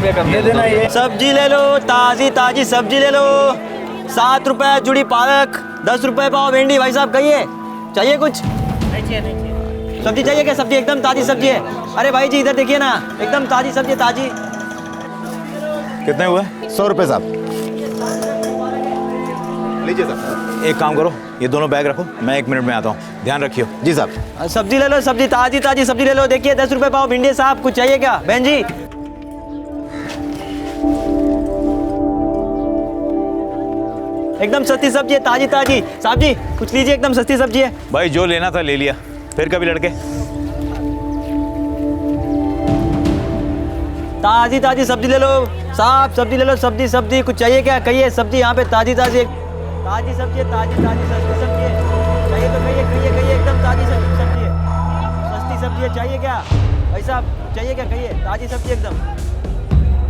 क्या करने देना ये। सब्जी ले लो, ताजी ताजी सब्जी ले लो। 7 रुपए जुड़ी पालक, 10 रुपए पाव भिंडी। भाई साहब कहिए, चाहिए कुछ? नहीं चाहिए। सब्जी चाहिए क्या? सब्जी एकदम ताजी सब्जी है। अरे भाई जी इधर देखिए ना, एकदम ताजी सब्जी, ताजी। कितने हुए? 100 रुपये साहब। लीजिए साहब। एक काम करो, ये दोनों बैग रखो, मैं 1 मिनट में आता हूँ, ध्यान रखियो। जी साहब। सब्जी ले लो, सब्जी ताजी ताजी सब्जी ले लो। देखिए 10 रुपए पाव भिंडी। साहब कुछ चाहिए क्या? बहन जी एकदम सस्ती सब्जी है, ताजी ताजी। साहब जी कुछ लीजिए, एकदम सस्ती सब्जी है। भाई जो लेना था ले लिया, फिर कभी लड़के। ताजी ताजी सब्जी ले लो साहब, सब्जी ले लो। सब्जी सब्जी कुछ चाहिए क्या? कहिए, सब्जी यहाँ पे ताजी ताजी ताजी सब्जी है, ताजी ताजी सस्ती सब्जी है। चाहिए तो कहिए कहिए कहिए, एकदम ताजी सब्जी है, सस्ती सब्जी है। चाहिए क्या भाई साहब? चाहिए क्या? कहिए, ताजी सब्जी एकदम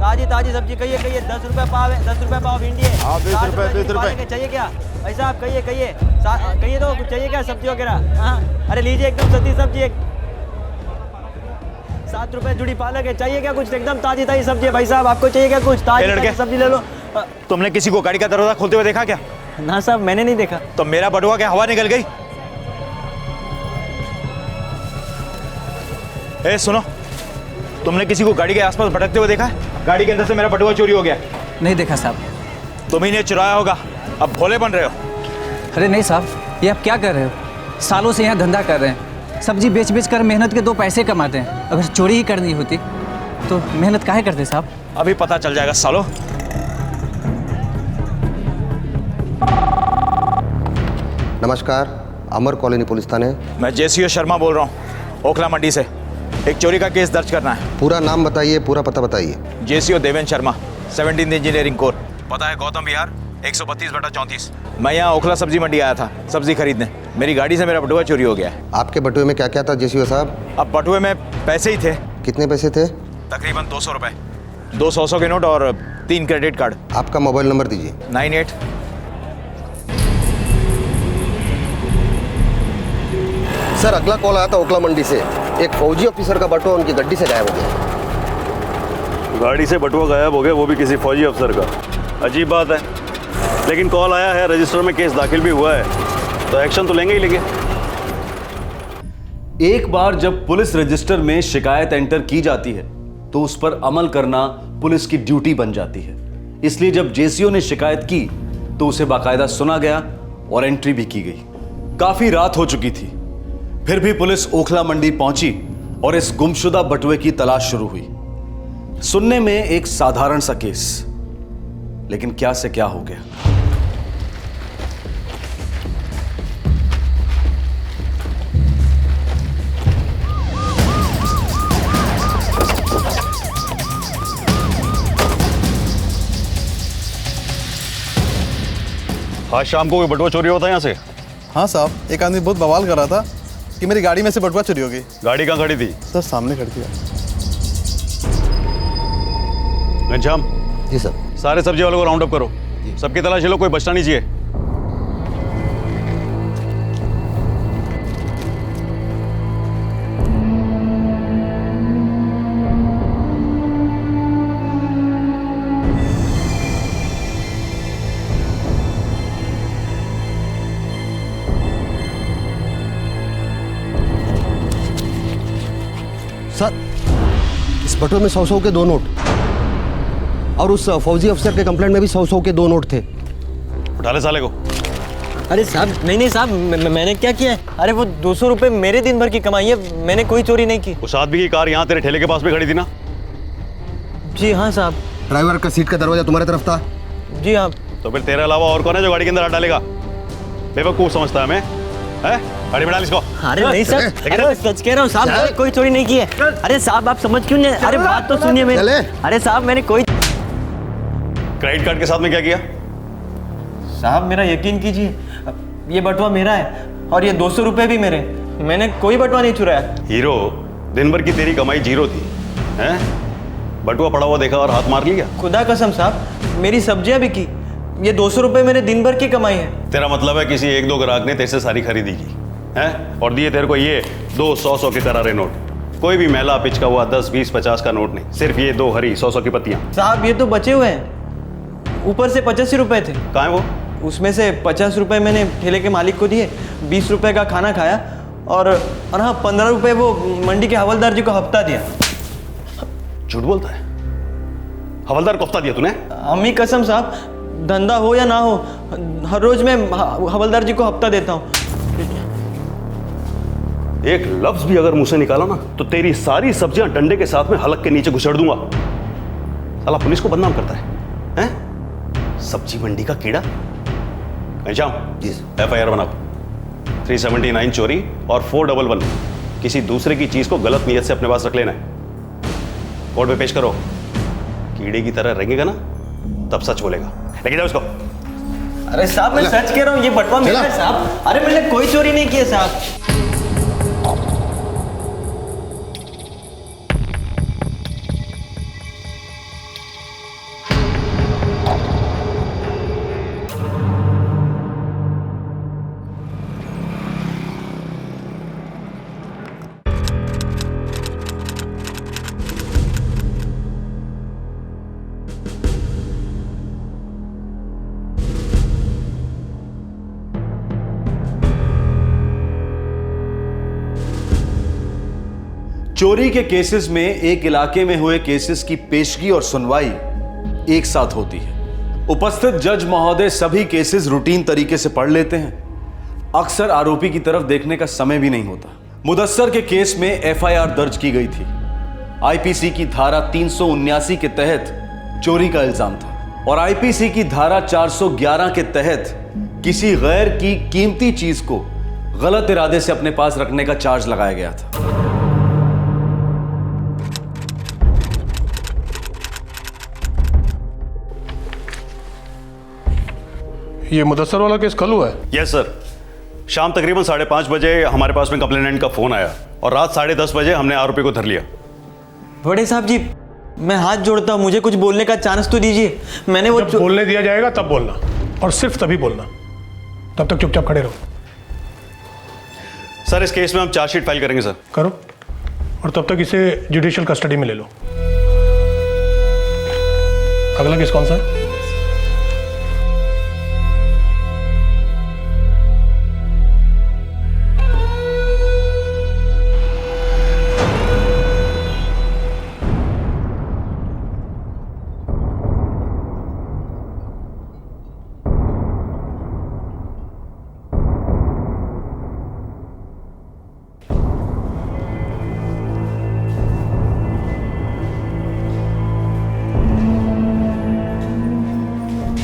ताजी ताजी सब्जी। कहिए कहिए, 10 रुपए पाव है, 10 रुपए पाव भिंडी है। 20 रुपए 20 रुपए। चाहिए क्या भाई साहब? कहिए कहिए कहिए तो कुछ चाहिए क्या? सब्जी वगैरह? हाँ अरे लीजिए, एकदम सस्ती सब्जी है। 7 रुपए जुड़ी पालक है। चाहिए क्या कुछ? एकदम ताजी ताजी सब्जी है। भाई साहब आपको चाहिए क्या कुछ? ताजी ताजी सब्जी ले लो। तुमने किसी को गाड़ी का दरवाजा खोलते हुए देखा क्या? ना साहब मैंने नहीं देखा। तो मेरा बटुआ क्या हवा निकल गई? ए सुनो, तुमने किसी को गाड़ी के आसपास भटकते हुए देखा है? गाड़ी के अंदर से मेरा बटुआ चोरी हो गया। नहीं देखा साहब। तुम्ही ने चुराया होगा, अब भोले बन रहे हो। अरे नहीं साहब, ये आप क्या कर रहे हो? सालों से यहाँ धंधा कर रहे हैं, सब्जी बेच बेच कर मेहनत के 2 पैसे कमाते हैं। अगर चोरी ही करनी होती तो मेहनत काहे करते साहब? अभी पता चल जाएगा सालो। नमस्कार, अमर कॉलोनी पुलिस थाने। मैं जेसीओ शर्मा बोल रहा हूँ, ओखला मंडी से। एक चोरी का केस दर्ज करना है। पूरा नाम बताइए, पूरा पता बताइए। JCO Devendra Sharma, 17th engineering core, पता है गौतम विहार, 132/34। मैं यहाँ ओखला सब्जी मंडी आया था सब्जी खरीदने। मेरी गाड़ी से मेरा बटुआ चोरी हो गया है। आपके बटुए में क्या क्या था जेसीओ साहब? अब बटुए में पैसे ही थे। कितने पैसे थे? तकरीबन 200 रुपए, 2 100 के नोट और 3 क्रेडिट कार्ड। आपका मोबाइल नंबर दीजिए। 98। सर अगला कॉल आया था ओखला मंडी से। एक फौजी ऑफिसर का बटुआ उनकी गड्डी से गायब हो गया। गाड़ी से बटुआ गायब हो गया, वो भी किसी फौजी अफसर का। अजीब बात है, लेकिन कॉल आया है, रजिस्टर में केस दाखिल भी हुआ है, तो एक्शन तो लेंगे ही लेंगे। एक बार जब पुलिस रजिस्टर में शिकायत एंटर की जाती है तो उस पर अमल करना पुलिस की ड्यूटी बन जाती है। इसलिए जब जेसीओ ने शिकायत की तो उसे बाकायदा सुना गया और एंट्री भी की गई। काफी रात हो चुकी थी, फिर भी पुलिस ओखला मंडी पहुंची और इस गुमशुदा बटुए की तलाश शुरू हुई। सुनने में एक साधारण सा केस, लेकिन क्या से क्या हो गया। आज शाम को कोई बटुआ चोरी होता है यहाँ से? हाँ साहब, एक आदमी बहुत बवाल कर रहा था कि मेरी गाड़ी में से बटुआ चोरी हो गई। गाड़ी कहाँ खड़ी थी? सर सामने खड़ी थी। घनश्याम, जी सर। सारे सब्जी वालों को राउंड अप करो, सबकी तलाशी लो, कोई बचना नहीं चाहिए। सर इस बटुए में 100 के 2 नोट और उस फौजी अफसर के कंप्लेंट में भी 100 के 2 नोट थे। उठा ले साले को। अरे साहब नहीं साहब, मैंने क्या किया है? अरे वो 200 रुपए मेरे दिन भर की कमाई है, मैंने कोई चोरी नहीं की। उस आदमी की कार यहाँ तेरे ठेले के पास भी खड़ी थी ना? जी हाँ साहब। ड्राइवर का सीट का दरवाजा तुम्हारी तरफ था? जी हाँ। तो फिर तेरे अलावा और कौन है जो गाड़ी के अंदर हाथ डालेगा? बेवकूफ समझता है हमें? गाड़ी में डाल इसको। अरे नहीं सर, अरे सच कह रहा हूँ साहब, मैंने कोई चोरी नहीं की है। अरे साहब आप समझ क्यों नहीं? अरे बात तो सुनिए मेरी। अरे साहब मैंने कोई। क्रेडिट कार्ड के साथ में क्या किया? साहब मेरा यकीन कीजिए, ये बटुआ मेरा है और ये 200 रुपए भी मेरे। मैंने कोई बटुआ नहीं चुराया। हीरो, दिन भर की तेरी कमाई 0 थी, हैं? बटुआ पड़ा हुआ देखा और हाथ मार लिया? खुदा कसम साहब, मेरी सब्जियां भी की। ये 200 रुपए मेरे दिन भर की कमाई है। तेरा मतलब है किसी 1-2 ग्राहक ने तेरे से सारी खरीदी की, हैं? और दिए तेरे को ये 2 100 के करारे नोट। कोई भी मैला पिचका हुआ 10, 20, 50 का नोट नहीं, सिर्फ ये 2 हरी 100 की पत्तियां। साहब ये तो बचे हुए हैं, ऊपर से 85 रुपए थे। कहाँ है वो? उसमें से 50 रुपए मैंने ठेले के मालिक को दिए, 20 रुपए का खाना खाया और हाँ 15 रुपए वो मंडी के हवलदार जी को हफ्ता दिया। झूठ बोलता है? हवलदार को हफ्ता दिया तूने? अम्मी कसम साहब, धंधा हो या ना हो, हर रोज मैं हवलदार जी को हफ्ता देता हूँ। एक लफ्ज भी अगर मुंह से निकाला ना तो तेरी सारी सब्जियां डंडे के साथ में हलक के नीचे घुसेड़ दूंगा। साला पुलिस को बदनाम करता है, हैं? सब्जी मंडी का कीड़ा। घनश्याम, FIR बनाओ। 379 चोरी और 411 किसी दूसरे की चीज को गलत नियत से अपने पास रख लेना है। कोर्ट में पेश करो। कीड़े की तरह रहेंगे ना तब सच बोलेगा। लेके जाओ इसको। अरे साहब मैं सच कह रहा हूँ, ये बटवा मेरा है साहब। अरे मैंने कोई चोरी नहीं की है साहब। चोरी के केसेस में एक इलाके में हुए केसेस की पेशगी और सुनवाई एक साथ होती है। उपस्थित जज महोदय सभी केसेस रूटीन तरीके से पढ़ लेते हैं। अक्सर आरोपी की तरफ देखने का समय भी नहीं होता। मुदस्सर के केस में FIR दर्ज की गई थी। IPC की धारा 379 के तहत चोरी का इल्जाम था और IPC की धारा 411 के तहत किसी गैर की कीमती चीज को गलत इरादे से अपने पास रखने का चार्ज लगाया गया था। ये मुदस्सर वाला केस कल हुआ है? Yes sir. शाम तकरीबन 5:30 बजे हमारे पास में कंप्लेनेंट का फोन आया और रात 10:30 बजे हमने आरोपी को धर लिया। बड़े साहब जी, मैं हाथ जोड़ता हूँ, मुझे कुछ बोलने का चांस तो दीजिए। मैंने वो जब बोलने दिया जाएगा तब बोलना, और सिर्फ तभी बोलना। तब तक चुपचाप खड़े रहो। सर इस केस में हम चार्जशीट फाइल करेंगे सर। करो, और तब तक इसे जुडिशियल कस्टडी में ले लो। अगला केस कौन सा है?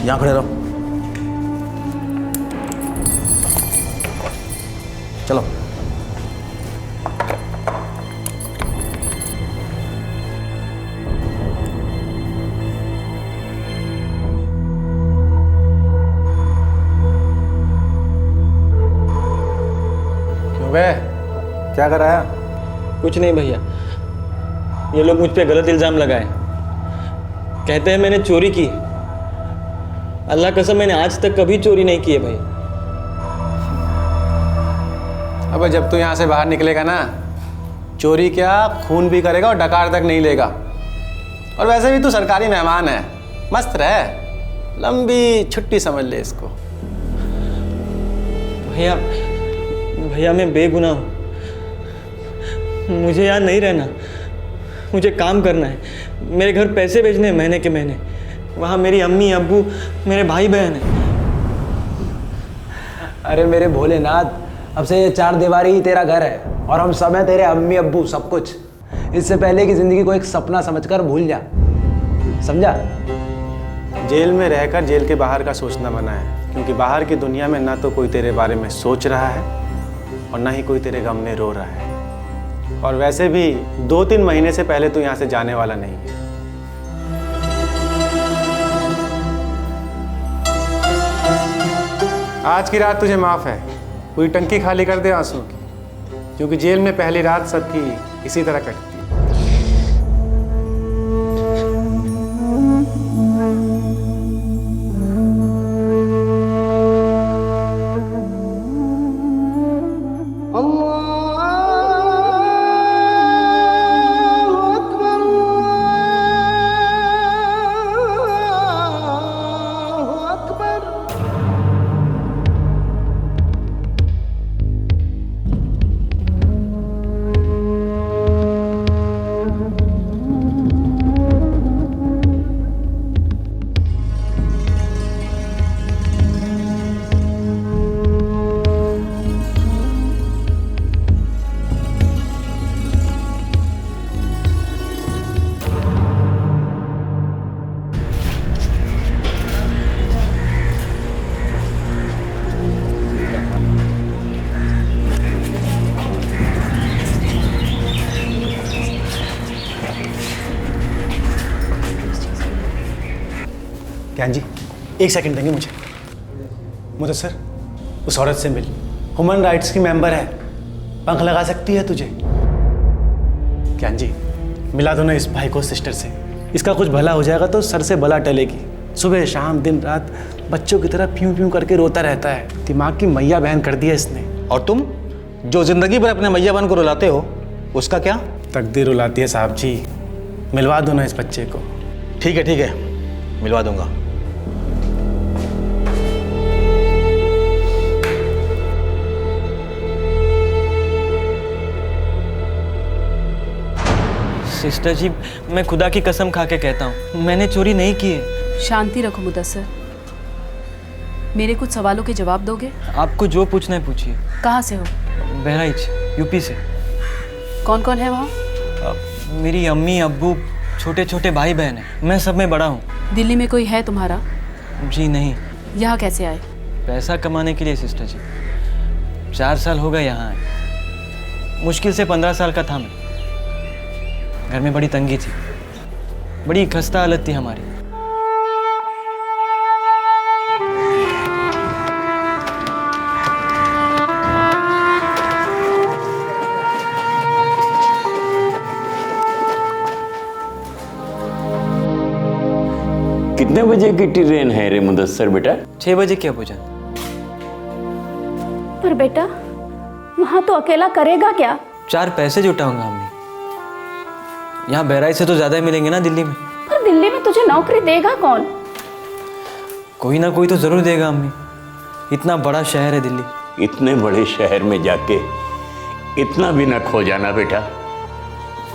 यहाँ खड़े रहो। चलो। क्यों बे, क्या कराया? कुछ नहीं भैया, ये लोग मुझ पे गलत इल्जाम लगाए। कहते हैं मैंने चोरी की। अल्लाह कसम मैंने आज तक कभी चोरी नहीं की है भाई। अब जब तू यहाँ से बाहर निकलेगा ना, चोरी क्या खून भी करेगा और डकार तक नहीं लेगा। और वैसे भी तू सरकारी मेहमान है, मस्त रह, लंबी छुट्टी समझ ले इसको। भैया भैया मैं बेगुनाह हूँ, मुझे यहाँ नहीं रहना, मुझे काम करना है। मेरे घर पैसे भेजने हैं महीने के महीने, वहाँ मेरी अम्मी अब्बू मेरे भाई बहन हैं। अरे मेरे भोलेनाथ, अब से ये 4 दीवारी ही तेरा घर है और हम सब हैं तेरे अम्मी अब्बू, सब कुछ। इससे पहले की जिंदगी को एक सपना समझकर भूल जा, समझा? जेल में रहकर जेल के बाहर का सोचना मना है, क्योंकि बाहर की दुनिया में ना तो कोई तेरे बारे में सोच रहा है और ना ही कोई तेरे गम में रो रहा है। और वैसे भी 2-3 महीने से पहले तू यहाँ से जाने वाला नहीं है। आज की रात तुझे माफ़ है, पूरी टंकी खाली कर दे आंसू की, क्योंकि जेल में पहली रात सबकी इसी तरह कटती है। ज्ञान जी, एक सेकंड देंगे मुझे? मुदस्सर, उस औरत से मिल, ह्यूमन राइट्स की मेंबर है, पंख लगा सकती है तुझे। ज्ञान जी, मिला दो ना इस भाई को सिस्टर से, इसका कुछ भला हो जाएगा तो सर से बला टलेगी। सुबह शाम दिन रात बच्चों की तरह प्यूं प्यूं करके रोता रहता है, दिमाग की मैया बहन कर दिया इसने। और तुम जो जिंदगी भर अपने मैया बहन को रुलाते हो, उसका क्या? तकदीर रुलाती है साहब जी, मिलवा दो ना इस बच्चे को। ठीक है, मिलवा दूंगा। सिस्टर जी, मैं खुदा की कसम खा के कहता हूँ, मैंने चोरी नहीं की है। शांति रखो मुदस्सर, मेरे कुछ सवालों के जवाब दोगे? आपको जो पूछना है पूछिए। कहाँ से हो? बहराइच, यूपी से। कौन कौन है वहाँ? मेरी अम्मी अब्बू, छोटे छोटे भाई बहन हैं, मैं सब में बड़ा हूँ। दिल्ली में कोई है तुम्हारा? जी नहीं। यहाँ कैसे आए? पैसा कमाने के लिए सिस्टर जी। 4 साल हो गए यहाँ आए। मुश्किल से 15 साल का था मैं। घर में बड़ी तंगी थी, बड़ी खस्ता हालत थी हमारी। कितने बजे की ट्रेन है रे मुदस्सर बेटा? 6 बजे क्या पूछा? पर बेटा वहां तो अकेला करेगा क्या? 4 पैसे जुटाऊंगा अम्मी। यहाँ बहराइच से तो ज्यादा ही मिलेंगे ना दिल्ली में। पर दिल्ली में तुझे नौकरी देगा कौन? कोई ना कोई तो जरूर देगा अम्मी, इतना बड़ा शहर है दिल्ली। इतने बड़े शहर में जाके इतना भी ना खो जाना बेटा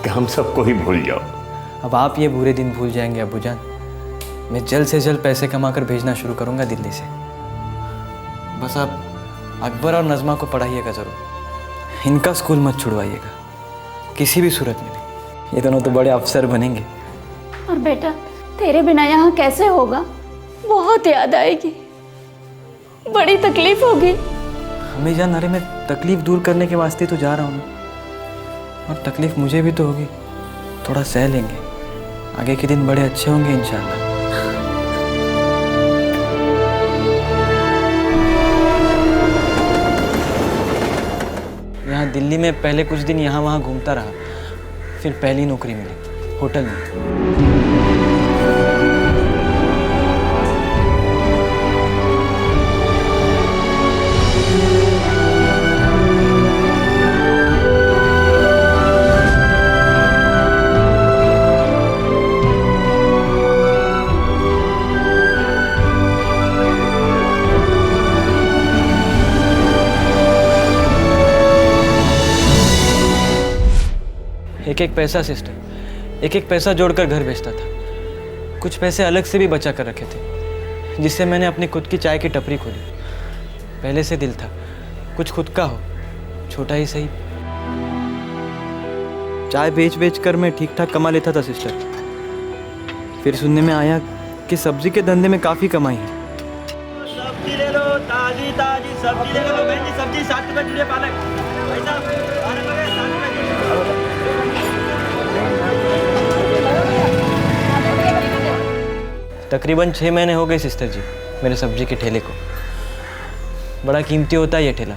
कि हम सबको ही भूल जाओ। अब आप ये बुरे दिन भूल जाएंगे अब्बूजान। मैं जल्द से जल्द पैसे कमा कर भेजना शुरू करूंगा दिल्ली से। बस आप अकबर और नज़मा को पढ़ाइएगा ज़रूर, इनका स्कूल मत छुड़वाइएगा किसी भी सूरत में। ये दोनों तो बड़े अफसर बनेंगे। और बेटा तेरे बिना यहाँ कैसे होगा? बहुत याद आएगी, बड़ी तकलीफ होगी। हमें जान, अरे मैं तकलीफ दूर करने के वास्ते तो जा रहा हूँ ना, और तकलीफ मुझे भी तो होगी। थोड़ा सह लेंगे, आगे के दिन बड़े अच्छे होंगे इंशाल्लाह। यहाँ दिल्ली में पहले कुछ दिन यहाँ वहाँ घूमता रहा, फिर पहली नौकरी मिली होटल में। एक पैसा सिस्टर, एक पैसा जोड़कर घर बेचता था। कुछ पैसे अलग से भी बचा कर रखे थे, जिससे मैंने अपनी खुद की चाय की टपरी खोली। पहले से दिल था कुछ खुद का हो, छोटा ही सही। चाय बेच बेच कर मैं ठीक ठाक कमा लेता था सिस्टर। फिर सुनने में आया कि सब्जी के धंधे में काफ़ी कमाई है। सब्जी ले लो, ताजी ताजी सब्जी ले लो। बहन जी सब्जी 7 रुपये जुड़े पालक। भाई साहब 7 रुपये। तकरीबन 6 महीने हो गए सिस्टर जी मेरे सब्जी के ठेले को। बड़ा कीमती होता है ये ठेला।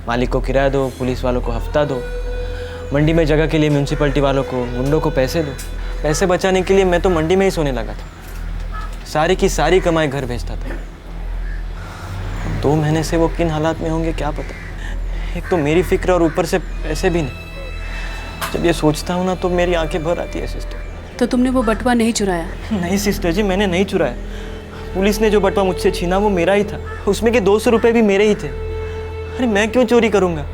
मालिक को किराया दो, पुलिस वालों को हफ्ता दो, मंडी में जगह के लिए म्यूनसिपलिटी वालों को, गुंडों को पैसे दो। पैसे बचाने के लिए मैं तो मंडी में ही सोने लगा था। सारी की सारी कमाई घर भेजता था। 2 महीने से वो किन हालात में होंगे क्या पता। एक तो मेरी फिक्र और ऊपर से पैसे भी नहीं। जब ये सोचता हूँ ना तो मेरी आंखें भर आती है सिस्टर। तो तुमने वो बटुआ नहीं चुराया? नहीं सिस्टर जी, मैंने नहीं चुराया। पुलिस ने जो बटुआ मुझसे छीना वो मेरा ही था। उसमें के 200 रुपये भी मेरे ही थे। अरे मैं क्यों चोरी करूँगा?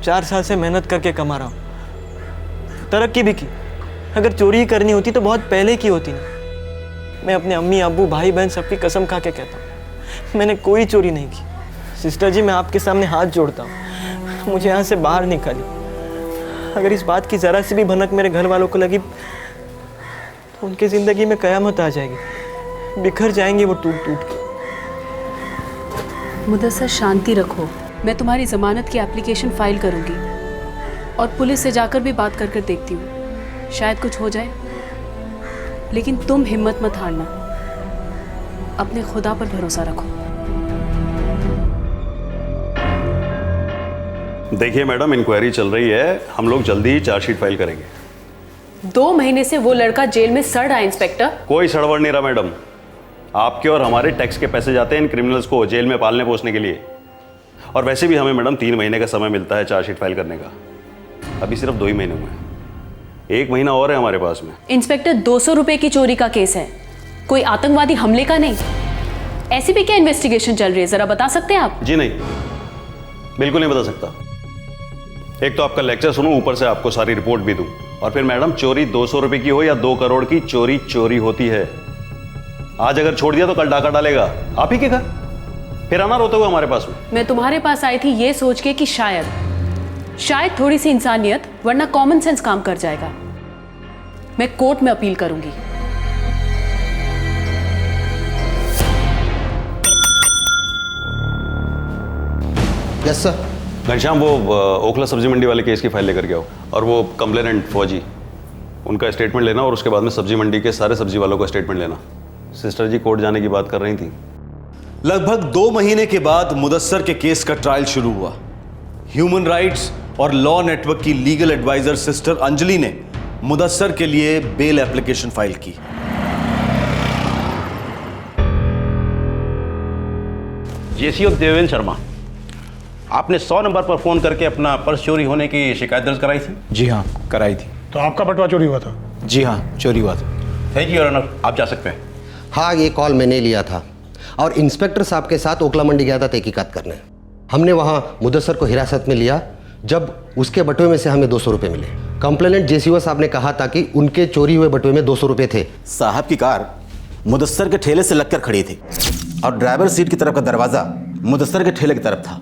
4 साल से मेहनत करके कमा रहा हूँ, तरक्की भी की। अगर चोरी ही करनी होती तो बहुत पहले की होती ना। मैं अपने अम्मी अब्बू भाई बहन सबकी कसम खा के कहता हूँ, मैंने कोई चोरी नहीं की। सिस्टर जी मैं आपके सामने हाथ जोड़ता हूँ, मुझे यहाँ से बाहर निकालिए। अगर इस बात की ज़रा सी भी भनक मेरे घर वालों को लगी तो उनकी ज़िंदगी में कयामत आ जाएगी। बिखर जाएंगे वो टूट टूट के। मुदस्सर शांति रखो, मैं तुम्हारी ज़मानत की एप्लीकेशन फाइल करूँगी और पुलिस से जाकर भी बात कर देखती हूँ, शायद कुछ हो जाए। लेकिन तुम हिम्मत मत हारना, अपने खुदा पर भरोसा रखो। देखिए मैडम, इंक्वायरी चल रही है, हम लोग जल्दी ही चार्जशीट फाइल करेंगे। 2 महीने से वो लड़का जेल में सड़ रहा है इंस्पेक्टर। कोई सड़वड़ नहीं रहा मैडम। आपके और हमारे टैक्स के पैसे जाते हैं इन क्रिमिनल्स को जेल में पालने पोसने के लिए। और वैसे भी हमें मैडम 3 महीने का समय मिलता है चार्जशीट फाइल करने का। अभी सिर्फ 2 ही महीने हुए हैं, 1 महीना और है हमारे पास में। इंस्पेक्टर 200 रुपए की चोरी का केस है, कोई आतंकवादी हमले का नहीं। ऐसी भी क्या इन्वेस्टिगेशन चल रही है, जरा बता सकते हैं आप? जी नहीं, बिल्कुल नहीं बता सकता। एक तो आपका लेक्चर सुनूं, ऊपर से आपको सारी रिपोर्ट भी दूं। और फिर मैडम, चोरी 200 रुपए की हो या 2 करोड़ की, चोरी चोरी होती है। आज अगर छोड़ दिया तो कल डाका डालेगा आप ही के घर, फिर आना रोते हुए हमारे पास में। मैं तुम्हारे पास आई थी ये सोच के कि शायद थोड़ी सी इंसानियत, वरना कॉमन सेंस काम कर जाएगा। मैं कोर्ट में अपील करूंगी। Yes sir. घनश्याम, वो ओखला सब्जी मंडी वाले केस की फाइल लेकर के आओ। और वो कंप्लेनेंट फौजी, उनका स्टेटमेंट लेना, और उसके बाद में सब्जी मंडी के सारे सब्जी वालों का स्टेटमेंट लेना। सिस्टर जी कोर्ट जाने की बात कर रही थी। लगभग 2 महीने के बाद मुदस्सर के केस का ट्रायल शुरू हुआ। ह्यूमन राइट्स और लॉ नेटवर्क की लीगल एडवाइजर सिस्टर अंजलि ने मुदस्सर के लिए बेल एप्लीकेशन फाइल की। जेसीओ देवेंद्र शर्मा, आपने 100 नंबर पर फोन करके अपना पर्स चोरी होने की शिकायत दर्ज कराई थी? जी हाँ, कराई थी। तो आपका बटुआ चोरी हुआ था? जी हाँ, चोरी हुआ था। थैंक यू योर ऑनर, आप जा सकते हैं। हाँ, ये कॉल मैंने लिया था और इंस्पेक्टर साहब के साथ ओखला मंडी गया था तहकीकात करने। हमने वहाँ मुदस्सर को हिरासत में लिया, जब उसके बटुए में से हमें 200 रुपये मिले। कंप्लेनेंट जेसीओ साहब ने कहा था कि उनके चोरी हुए बटुए में 200 रुपये थे। साहब की कार मुदस्सर के ठेले से लगकर खड़ी थी और ड्राइवर सीट की तरफ का दरवाजा मुदस्सर के ठेले की तरफ था।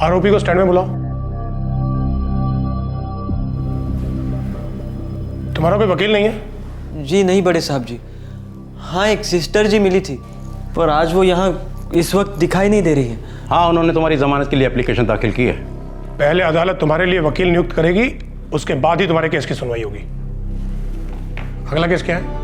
आरोपी को स्टैंड में बुलाओ। तुम्हारा कोई वकील नहीं है? जी नहीं बड़े साहब जी। हाँ, एक सिस्टर जी मिली थी, पर आज वो यहाँ इस वक्त दिखाई नहीं दे रही है। हाँ, उन्होंने तुम्हारी जमानत के लिए एप्लीकेशन दाखिल की है। पहले अदालत तुम्हारे लिए वकील नियुक्त करेगी, उसके बाद ही तुम्हारे केस की सुनवाई होगी। अगला केस क्या है?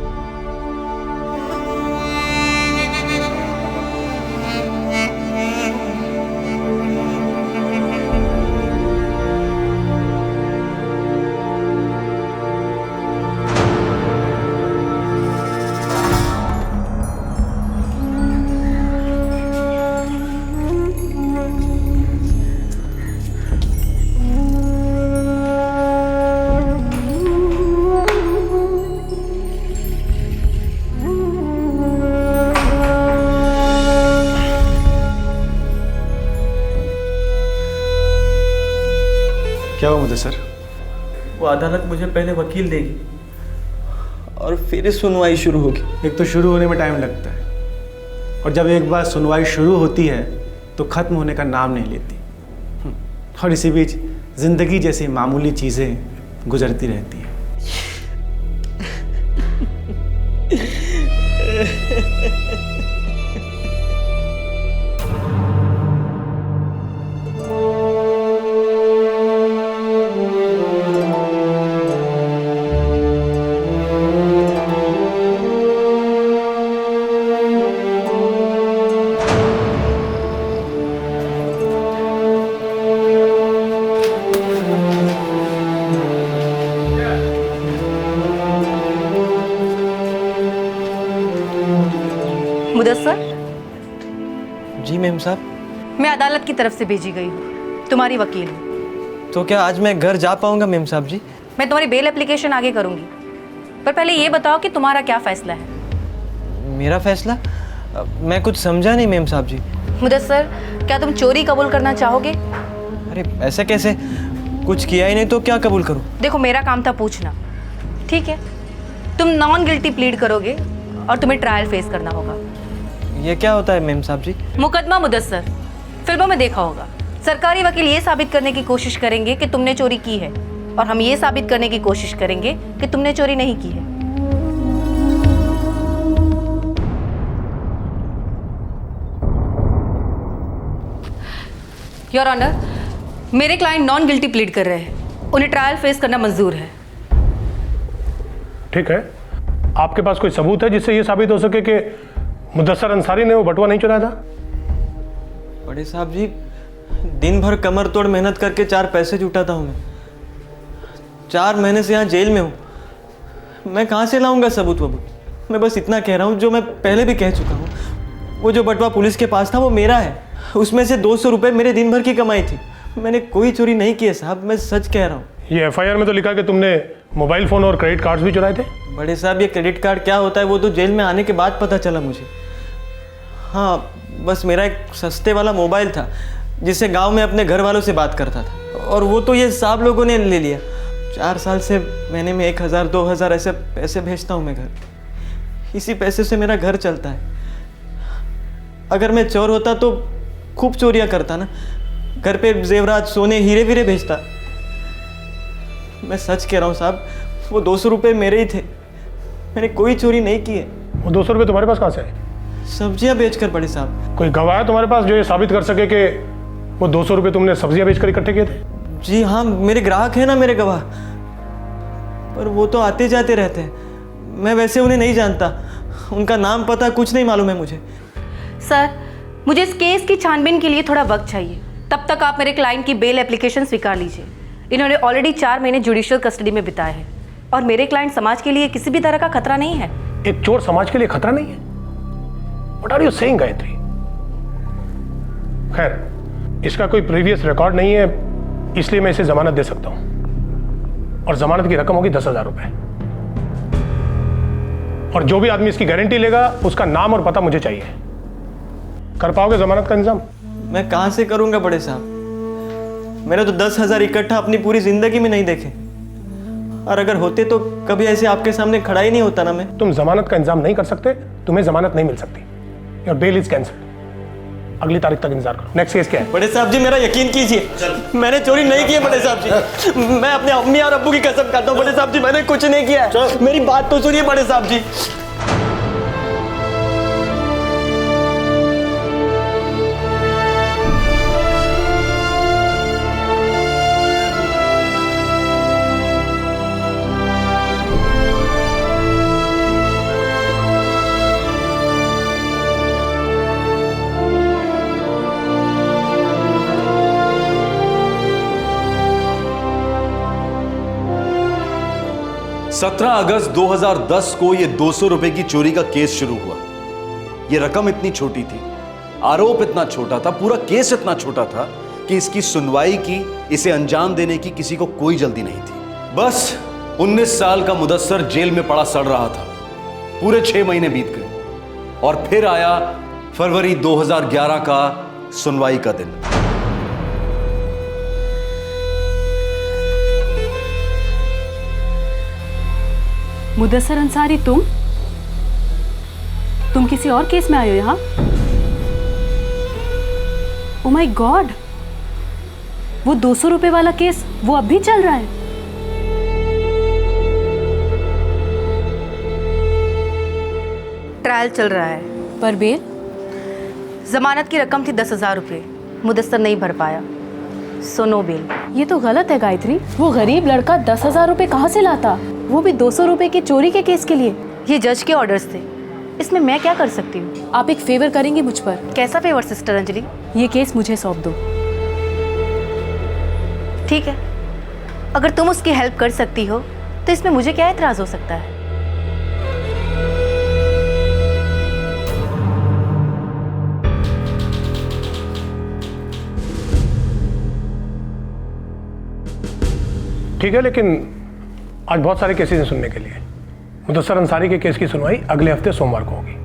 क्या हुआ मुदस्सर? वो अदालत मुझे पहले वकील देगी और फिर सुनवाई शुरू होगी। एक तो शुरू होने में टाइम लगता है, और जब एक बार सुनवाई शुरू होती है तो ख़त्म होने का नाम नहीं लेती। और इसी बीच ज़िंदगी जैसी मामूली चीज़ें गुजरती रहती हैं। मुदस्सर? जी मैम साहब। मैं अदालत की तरफ से भेजी गई हूँ, तुम्हारी वकील हूँ। तो क्या आज मैं घर जा पाऊंगा मैम साहब जी? मैं तुम्हारी बेल एप्लीकेशन आगे करूँगी, पर पहले ये बताओ कि तुम्हारा क्या फैसला है? मेरा फैसला? मैं कुछ समझा नहीं मैम साहब जी। मुदस्सर, क्या तुम चोरी कबूल करना चाहोगे? अरे ऐसे कैसे, कुछ किया ही नहीं तो क्या कबूल करूँ? देखो, मेरा काम था पूछना, ठीक है? तुम नॉन गिल्टी प्लीड करोगे और तुम्हें ट्रायल फेस करना होगा। ये क्या होता है मैम साहब जी? मुकदमा मुदस्सर, फिल्मों में देखा होगा। सरकारी वकील ये साबित करने की कोशिश करेंगे कि तुमने चोरी की है, और हम ये साबित करने की कोशिश करेंगे कि तुमने चोरी नहीं की है। योर ऑनर, मेरे क्लाइंट नॉन गिल्टी प्लीड कर रहे हैं, उन्हें ट्रायल फेस करना मंजूर है। ठीक है, आपके पास कोई सबूत है जिससे ये साबित हो सके कि मुदस्सर अंसारी ने वो बटुआ नहीं चुराया था? बड़े साहब जी, दिन भर कमर तोड़ मेहनत करके 4 पैसे जुटाता हूँ मैं। 4 महीने से यहाँ जेल में हूँ, मैं कहाँ से लाऊंगा सबूत वबूत? मैं बस इतना कह रहा हूँ जो मैं पहले भी कह चुका हूँ, वो जो बटुआ पुलिस के पास था वो मेरा है। उसमें से 200 रुपये मेरे दिन भर की कमाई थी। मैंने कोई चोरी नहीं की है साहब, मैं सच कह रहा हूँ। ये एफआईआर में तो लिखा कि तुमने मोबाइल फ़ोन और क्रेडिट कार्ड्स भी चुराए थे। बड़े साहब, ये क्रेडिट कार्ड क्या होता है वो तो जेल में आने के बाद पता चला मुझे। हाँ, बस मेरा एक सस्ते वाला मोबाइल था जिससे गांव में अपने घर वालों से बात करता था, और वो तो ये साहब लोगों ने ले लिया। 4 साल से महीने में 1000 2000 ऐसे पैसे भेजता हूँ मैं घर। इसी पैसे से मेरा घर चलता है। अगर मैं चोर होता तो खूब चोरियाँ करता ना, घर पे जेवरात सोने हीरे वीरे भेजता। मैं सच कह रहा हूँ साहब, वो 200 रुपये मेरे ही थे, मैंने कोई चोरी नहीं की है। वो 200 रुपये तुम्हारे पास कहाँ से आए? सब्जियाँ बेचकर बड़े साहब। कोई गवाह है तुम्हारे पास जो ये साबित कर सके कि वो 200 रुपये तुमने सब्जियाँ बेचकर इकट्ठे किए थे? जी हाँ, मेरे ग्राहक हैं ना मेरे गवाह, पर वो तो आते जाते रहते हैं। मैं वैसे उन्हें नहीं जानता, उनका नाम पता कुछ नहीं मालूम है मुझे। सर, मुझे इस केस की छानबीन के लिए थोड़ा वक्त चाहिए। तब तक आप मेरे क्लाइंट की बेल एप्लीकेशन स्वीकार लीजिए। इन्होंने ऑलरेडी 4 महीने जुडिशियल कस्टडी में बिताए हैं, और मेरे क्लाइंट समाज के लिए किसी भी तरह का खतरा नहीं है। एक चोर समाज के लिए खतरा नहीं है? What are you saying, Gayatri? खैर, इसका कोई प्रीवियस रिकॉर्ड नहीं है, इसलिए मैं इसे जमानत दे सकता हूं, और जमानत की रकम होगी 10,000 रुपए। और जो भी आदमी इसकी गारंटी लेगा उसका नाम और पता मुझे चाहिए। कर पाओगे जमानत का इंतजाम? मैं कहाँ से करूँगा बड़े साहब, मैंने तो 10,000 इकट्ठा अपनी पूरी जिंदगी में नहीं देखे, और अगर होते तो कभी ऐसे आपके सामने खड़ा ही नहीं होता ना मैं। तुम जमानत का इंतजाम नहीं कर सकते, तुम्हें जमानत नहीं मिल सकती। Your bail is cancelled. अगली तारीख तक इंतजार करो। नेक्स्ट केस क्या है? बड़े साहब जी, मेरा यकीन कीजिए, मैंने चोरी नहीं की है बड़े साहब जी। मैं अपने अम्मी और अब्बू की कसम करता हूँ बड़े साहब जी, मैंने कुछ नहीं किया है। मेरी बात तो सुनिए बड़े साहब जी। सत्रह अगस्त 2010 को यह 200 रुपए की चोरी का केस शुरू हुआ। यह रकम इतनी छोटी थी, आरोप इतना छोटा था, पूरा केस इतना छोटा था कि इसकी सुनवाई की, इसे अंजाम देने की किसी को कोई जल्दी नहीं थी। बस 19 साल का मुदस्सर जेल में पड़ा सड़ रहा था। पूरे 6 महीने बीत गए, और फिर आया फरवरी 2011 का सुनवाई का दिन। मुदस्सर अंसारी, तुम किसी और केस में आए हो यहाँ? ओ माय गॉड, वो 200 रुपए वाला केस वो अब भी चल रहा है? ट्रायल चल रहा है। पर बेल? जमानत की रकम थी 10,000 रुपये, मुदस्सर नहीं भर पाया, सो नो बेल। ये तो गलत है गायत्री। वो गरीब लड़का 10,000 रुपए कहाँ से लाता, वो भी 200 रुपए की चोरी के केस के लिए? ये जज के ऑर्डर्स थे, इसमें मैं क्या कर सकती हूँ? आप एक फेवर करेंगी मुझ पर? कैसा फेवर सिस्टर अंजलि? ये केस मुझे सौंप दो। ठीक है, अगर तुम उसकी हेल्प कर सकती हो तो इसमें मुझे क्या एतराज हो सकता है? ठीक है, लेकिन आज बहुत सारे केसेस हैं सुनने के लिए। मुदस्सर अंसारी के केस की सुनवाई अगले हफ्ते सोमवार को होगी।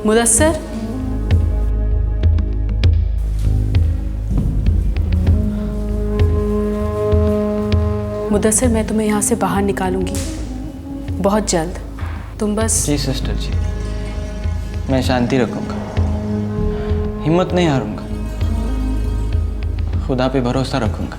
मुदस्सर, मुदस्सर, मैं तुम्हें यहाँ से बाहर निकालूंगी बहुत जल्द। तुम बस। जी सिस्टर जी, मैं शांति रखूंगा। हिम्मत नहीं हारूंगा, खुदा पे भरोसा रखूंगा।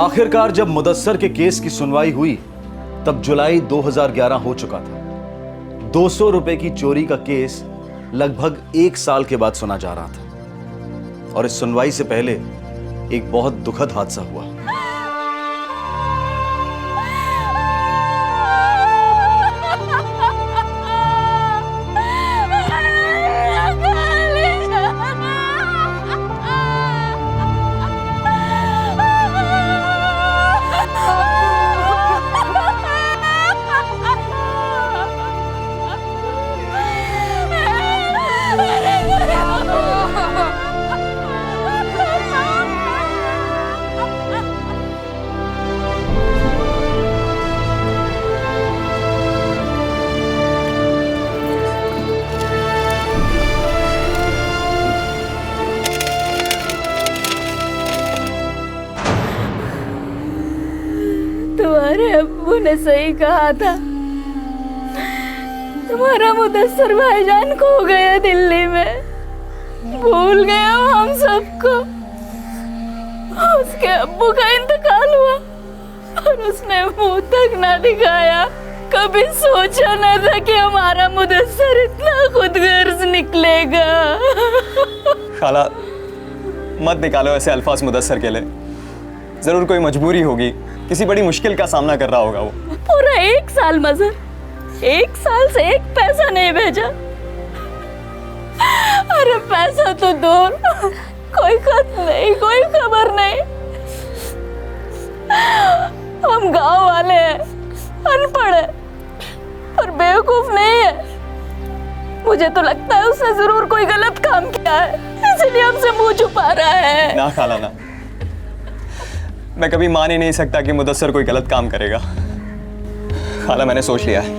आखिरकार जब मुदस्सर के केस की सुनवाई हुई तब जुलाई 2011 हो चुका था। 200 रुपए की चोरी का केस लगभग 1 साल के बाद सुना जा रहा था और इस सुनवाई से पहले एक बहुत दुखद हादसा हुआ। तुम्हारे अब्बू ने सही कहा था, तुम्हारा मुदस्सर भाईजान खो गया दिल्ली में, भूल गए हो हम सबको। उसके अब्बू का इंतकाल हुआ और उसने मुंह तक ना दिखाया। कभी सोचा न था कि हमारा मुदस्सर इतना खुदगर्ज निकलेगा। खाला मत निकालो ऐसे अल्फाज मुदस्सर के लिए, जरूर कोई मजबूरी होगी, किसी बड़ी मुश्किल का सामना कर रहा होगा वो। पूरा 1 साल मजर, 1 साल से 1 पैसा नहीं भेजा। अरे पैसा तो दूर, कोई खत नहीं, कोई खबर नहीं। हम गांव वाले हैं, अनपढ़ है और बेवकूफ नहीं है। मुझे तो लगता है उसने जरूर कोई गलत काम किया है, इसलिए हमसे मुंह छुपा रहा है। ना खाला ना, मैं कभी मान ही नहीं सकता कि मुदस्सर कोई गलत काम करेगा। खाला मैंने सोच लिया है,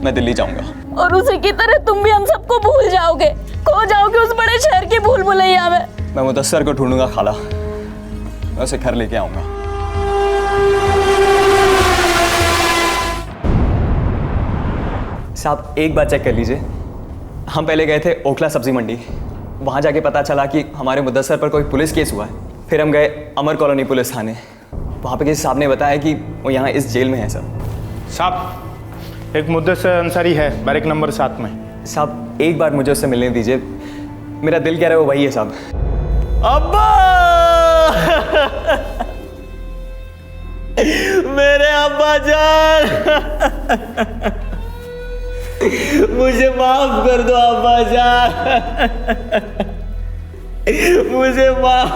मैं दिल्ली जाऊंगा। और उसी की तरह तुम भी हम सबको भूल जाओगे, खो जाओगे उस बड़े शहर की भूल भुलैया में। मैं मुदस्सर को ढूंढूंगा खाला, मैं उसे घर लेके आऊंगा। साहब एक बात चेक कर लीजिए, हम पहले गए थे ओखला सब्जी मंडी, वहाँ जाके पता चला कि हमारे मुदस्सर पर कोई पुलिस केस हुआ है। फिर हम गए अमर कॉलोनी पुलिस थाने, वहाँ पे किसी साहब ने बताया कि वो यहाँ इस जेल में है। साहब एक मुदस्सर अंसारी है बैरक नंबर 7 में। साहब एक बार मुझे उससे मिलने दीजिए, मेरा दिल कह रहा है वो वही है साहब। अब्बा मेरे अब्बा जान, मुझे माफ कर दो अब्बा जान, मुझे माफ।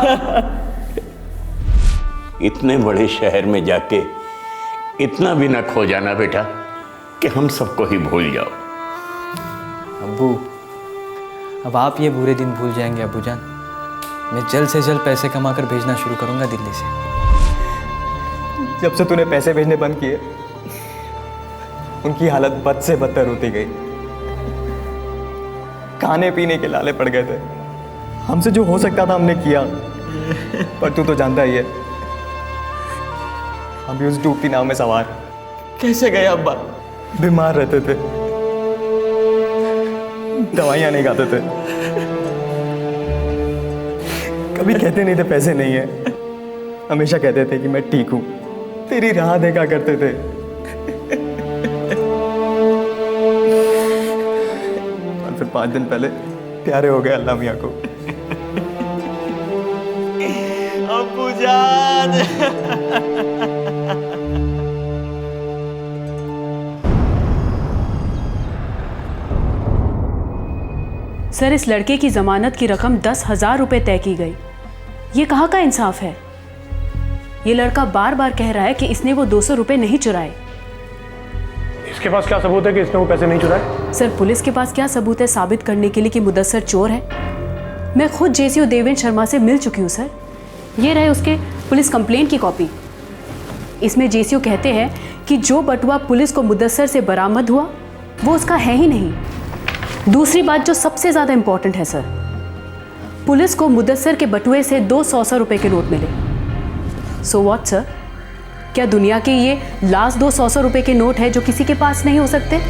इतने बड़े शहर में जाके इतना भी ना खो जाना बेटा कि हम सबको ही भूल जाओ। अब्बू अब आप ये बुरे दिन भूल जाएंगे अब्बू जान। मैं जल्द से जल्द पैसे कमा कर भेजना शुरू करूंगा दिल्ली से। जब से तूने पैसे भेजने बंद किए उनकी हालत बद से बदतर होती गई, खाने पीने के लाले पड़ गए थे। हमसे जो हो सकता था हमने किया, पर तू तो जानता ही है हम भी उस डूबती नाव में सवार कैसे गए। अब्बा बीमार रहते थे, दवाइयाँ नहीं खाते थे, कभी कहते नहीं थे पैसे नहीं है, हमेशा कहते थे कि मैं ठीक हूँ, तेरी राह देखा करते थे। और फिर 5 दिन पहले प्यारे हो गए अल्लाह मियाँ को। अब्बू जान सर इस लड़के की जमानत की रकम 10,000 रुपए तय की गई। ये कहाँ का इंसाफ है? ये लड़का बार बार कह रहा है कि इसने वो 200 रुपए नहीं चुराए। इसके पास क्या सबूत है कि इसने वो पैसे नहीं चुराए? सर पुलिस के पास क्या सबूत है साबित करने के लिए कि मुदस्सर चोर है? मैं खुद जेसीओ देवेंद्र शर्मा से मिल चुकी हूँ सर। ये रहे उसके पुलिस कंप्लेंट की कॉपी। इसमें जेसीओ कहते हैं कि जो बटुआ पुलिस को मुदस्सर से बरामद हुआ वो उसका है ही नहीं। दूसरी बात जो सबसे ज़्यादा इम्पॉर्टेंट है सर, पुलिस को मुदस्सर के बटुए से 2 100 रुपए के नोट मिले। सो व्हाट सर, क्या दुनिया के ये लास्ट 2 100 रुपए के नोट है जो किसी के पास नहीं हो सकते?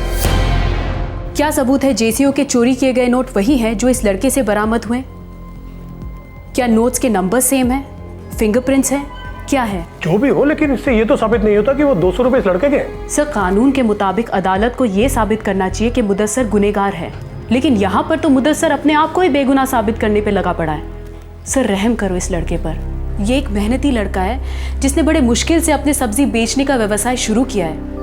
क्या सबूत है जेसीओ के चोरी किए गए नोट वही हैं जो इस लड़के से बरामद हुए? क्या नोट्स के नंबर सेम है, फिंगरप्रिंट्स है, क्या है? जो भी हो, लेकिन इससे ये तो साबित नहीं होता कि वो 200 रुपए इस लड़के के हैं। सर, कानून के मुताबिक अदालत को ये साबित करना चाहिए कि मुदस्सर गुनहगार है, लेकिन यहाँ पर तो मुदस्सर अपने आप को ही बेगुनाह साबित करने पे लगा पड़ा है। सर, रहम करो इस लड़के पर। ये एक मेहनती लड़का है जिसने बड़े मुश्किल से अपने सब्जी बेचने का व्यवसाय शुरू किया है।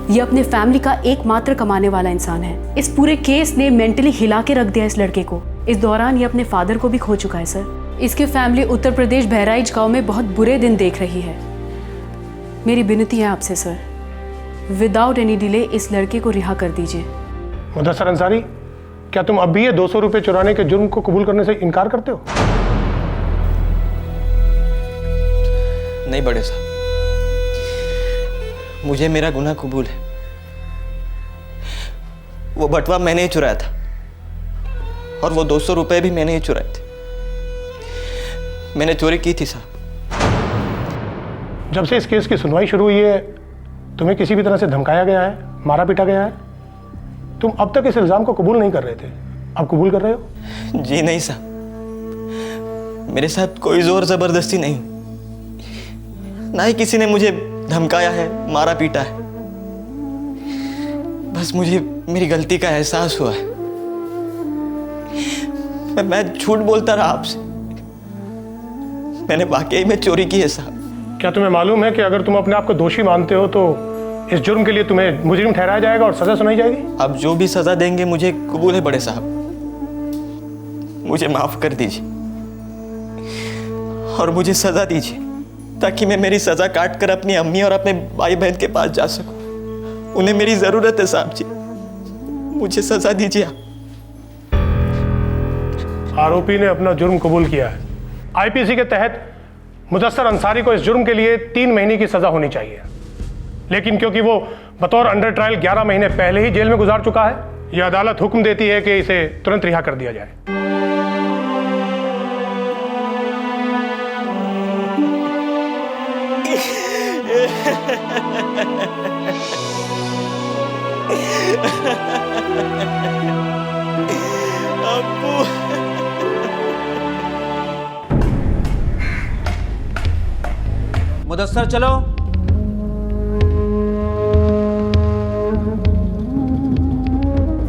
ये अपने फैमिली का एकमात्र कमाने वाला इंसान है। इस पूरे केस ने मेंटली हिला के रख दिया इस लड़के को। इस दौरान ये अपने फादर को भी खो चुका है सर। इसकी फैमिली उत्तर प्रदेश बहराइच गांव में बहुत बुरे दिन देख रही है। मेरी विनती है आपसे सर, विदाउट एनी डिले इस लड़के को रिहा कर दीजिए। मुदस्सर अंसारी, क्या तुम अब भी ये 200 रुपए चुराने के जुर्म को कबूल करने से इनकार करते हो? नहीं बड़े साहब, मुझे मेरा गुनाह कबूल है। वो बटुआ मैंने ही चुराया था और वो 200 रुपए भी मैंने ही चुराए थे। मैंने चोरी की थी साहब। जब से इस केस की सुनवाई शुरू हुई है, तुम्हें किसी भी तरह से धमकाया गया है, मारा पीटा गया है? तुम अब तक इस इल्जाम को कबूल नहीं कर रहे थे, अब कबूल कर रहे हो? जी नहीं साहब, मेरे साथ कोई जोर जबरदस्ती नहीं, ना ही किसी ने मुझे धमकाया है, मारा पीटा है। बस मुझे मेरी गलती का एहसास हुआ है। मैं झूठ बोलता रहा आपसे। मैंने वाकई में चोरी की है साहब। क्या तुम्हें मालूम है कि अगर तुम अपने आप को दोषी मानते हो तो इस जुर्म के लिए तुम्हें मुजरिम ठहराया जाएगा और सजा सुनाई जाएगी? अब जो भी सजा देंगे मुझे कबूल है बड़े साहब। मुझे माफ कर दीजिए और मुझे सजा दीजिए ताकि मैं मेरी सजा काट कर अपनी अम्मी और अपने भाई बहन के पास जा सकूं। उन्हें मेरी जरूरत है साहब जी, मुझे सजा दीजिए आप। आरोपी ने अपना जुर्म कबूल किया है। आईपीसी के तहत मुदस्सर अंसारी को इस जुर्म के लिए 3 महीने की सजा होनी चाहिए, लेकिन क्योंकि वो बतौर अंडर ट्रायल 11 महीने पहले ही जेल में गुजार चुका है, यह अदालत हुक्म देती है कि इसे तुरंत रिहा कर दिया जाए। मुदस्सर चलो।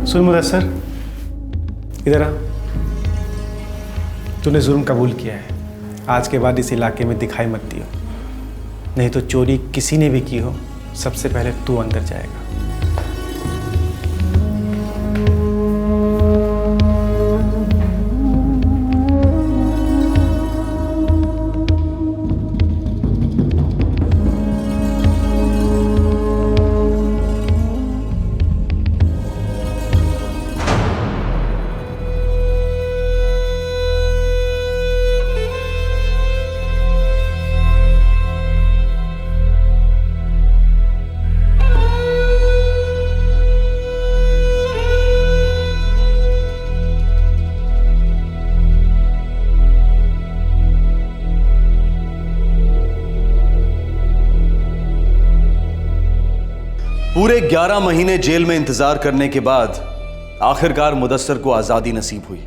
सुन मुदस्सर, इधर आ। तूने जुर्म कबूल किया है। आज के बाद इस इलाके में दिखाई मत दियो, नहीं तो चोरी किसी ने भी की हो सबसे पहले तू अंदर जाएगा। पूरे 11 महीने जेल में इंतजार करने के बाद आखिरकार मुदस्सर को आजादी नसीब हुई,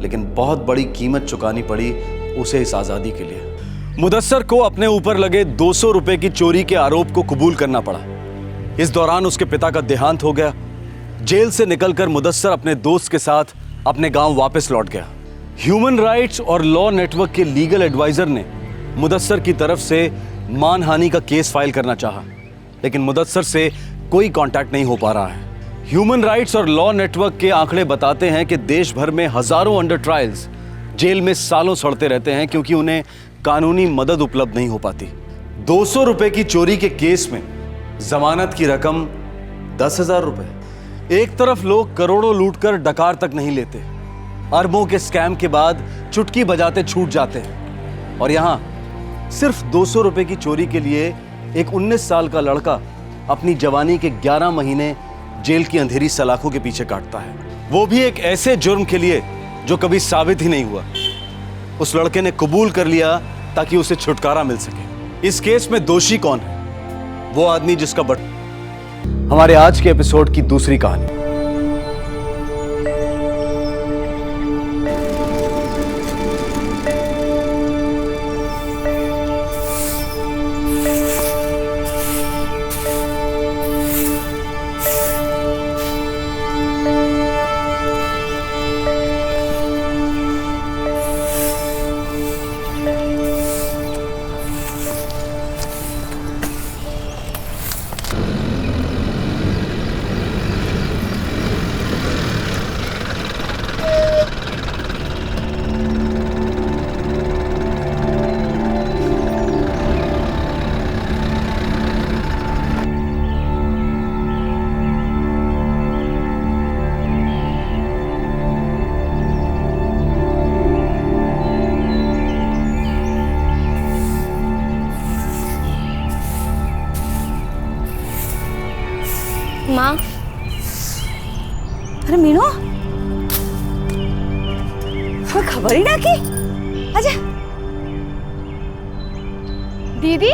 लेकिन बहुत बड़ी कीमत चुकानी पड़ी उसे इस आजादी के लिए। मुदस्सर को अपने ऊपर लगे 200 रुपए की चोरी के आरोप को कबूल करना पड़ा। इस दौरान उसके पिता का देहांत हो गया। जेल से निकलकर मुदस्सर अपने दोस्त के साथ अपने गांव वापस लौट गया। ह्यूमन राइट्स और लॉ नेटवर्क के लीगल एडवाइजर ने मुदस्सर की तरफ से मानहानि का केस फाइल करना चाहा, लेकिन मुदस्सर से कोई कांटेक्ट नहीं हो पा रहा है। ह्यूमन राइट्स और लॉ नेटवर्क के आंकड़े बताते हैं कि देश भर में हजारों अंडर ट्रायल्स जेल में सालों सड़ते रहते हैं क्योंकि उन्हें कानूनी मदद उपलब्ध नहीं हो पाती। 200 रुपए की चोरी के केस में जमानत की रकम 10,000 रुपए। एक तरफ लोग करोड़ों लूटकर डकार तक नहीं लेते, अरबों के स्कैम के बाद चुटकी बजाते छूट जाते हैं, और यहां सिर्फ 200 रुपए की चोरी के लिए एक 19 साल का लड़का अपनी जवानी के 11 महीने जेल की अंधेरी सलाखों के पीछे काटता है, वो भी एक ऐसे जुर्म के लिए जो कभी साबित ही नहीं हुआ। उस लड़के ने कबूल कर लिया ताकि उसे छुटकारा मिल सके। इस केस में दोषी कौन है? वो आदमी जिसका हमारे आज के एपिसोड की दूसरी कहानी। माँ, अरे मीनू, कोई खबर ही ना की। आजा। दीदी,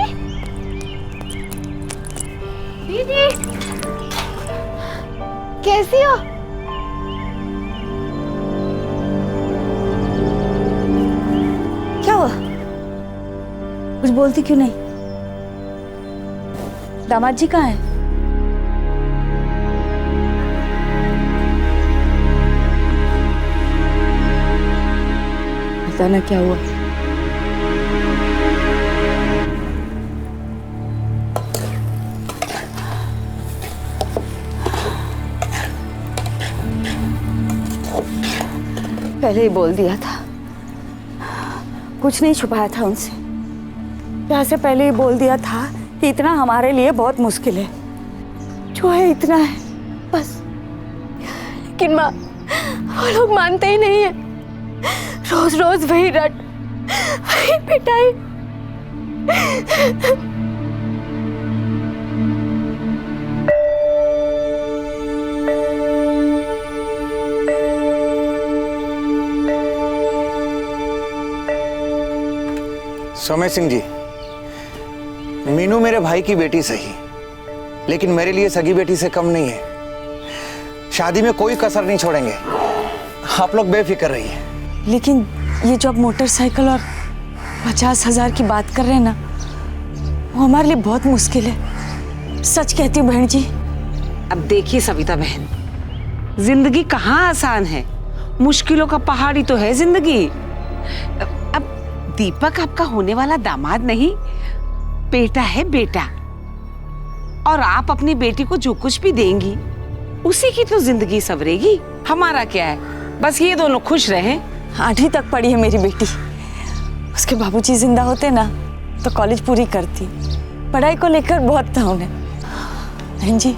दीदी, कैसी हो? क्या हुआ? कुछ बोलती क्यों नहीं? दामाद जी कहाँ हैं? बताना क्या हुआ? पहले ही बोल दिया था, कुछ नहीं छुपाया था उनसे। प्यार से पहले ही बोल दिया था कि इतना हमारे लिए बहुत मुश्किल है, जो है इतना है बस। लेकिन माँ, वो लोग मानते ही नहीं है। रोज रोज वही रट, वही पिटाई। सोमेश सिंह जी, मीनू मेरे भाई की बेटी सही, लेकिन मेरे लिए सगी बेटी से कम नहीं है। शादी में कोई कसर नहीं छोड़ेंगे, आप लोग बेफिक्र रहिए। लेकिन ये जो आप मोटरसाइकिल और 50,000 की बात कर रहे हैं ना, वो हमारे लिए बहुत मुश्किल है। सच कहती हूँ बहन जी। अब देखिए सविता बहन, जिंदगी कहाँ आसान है, मुश्किलों का पहाड़ ही तो है जिंदगी। अब दीपक आपका होने वाला दामाद नहीं, बेटा है बेटा, और आप अपनी बेटी को जो कुछ भी देंगी उसी की तो जिंदगी संवरेगी। हमारा क्या है, बस ये दोनों खुश रहें। 8वीं तक पढ़ी है मेरी बेटी। उसके बाबूजी जिंदा होते ना तो कॉलेज पूरी करती। पढ़ाई को लेकर बहुत था उन्हें। बहन जी,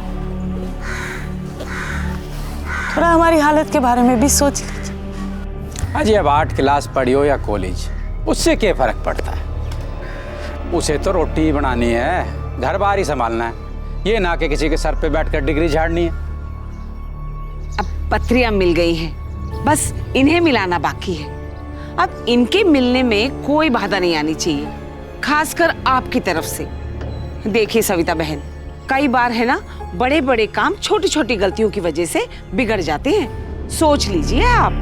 थोड़ा हमारी हालत के बारे में भी सोच लीजिए। अजी अब 8 क्लास पढ़ी हो या कॉलेज, उससे क्या फर्क पड़ता है? उसे तो रोटी बनानी है, घर बार ही संभालना है, ये ना कि किसी के सर पे बैठकर डिग्री झाड़नी है। अब पत्रियां मिल गई हैं, बस इन्हें मिलाना बाकी है। अब इनके मिलने में कोई बाधा नहीं आनी चाहिए, खासकर आपकी तरफ से। देखिए सविता बहन, कई बार है ना, बड़े बड़े काम छोटी छोटी गलतियों की वजह से बिगड़ जाते हैं। सोच लीजिए आप।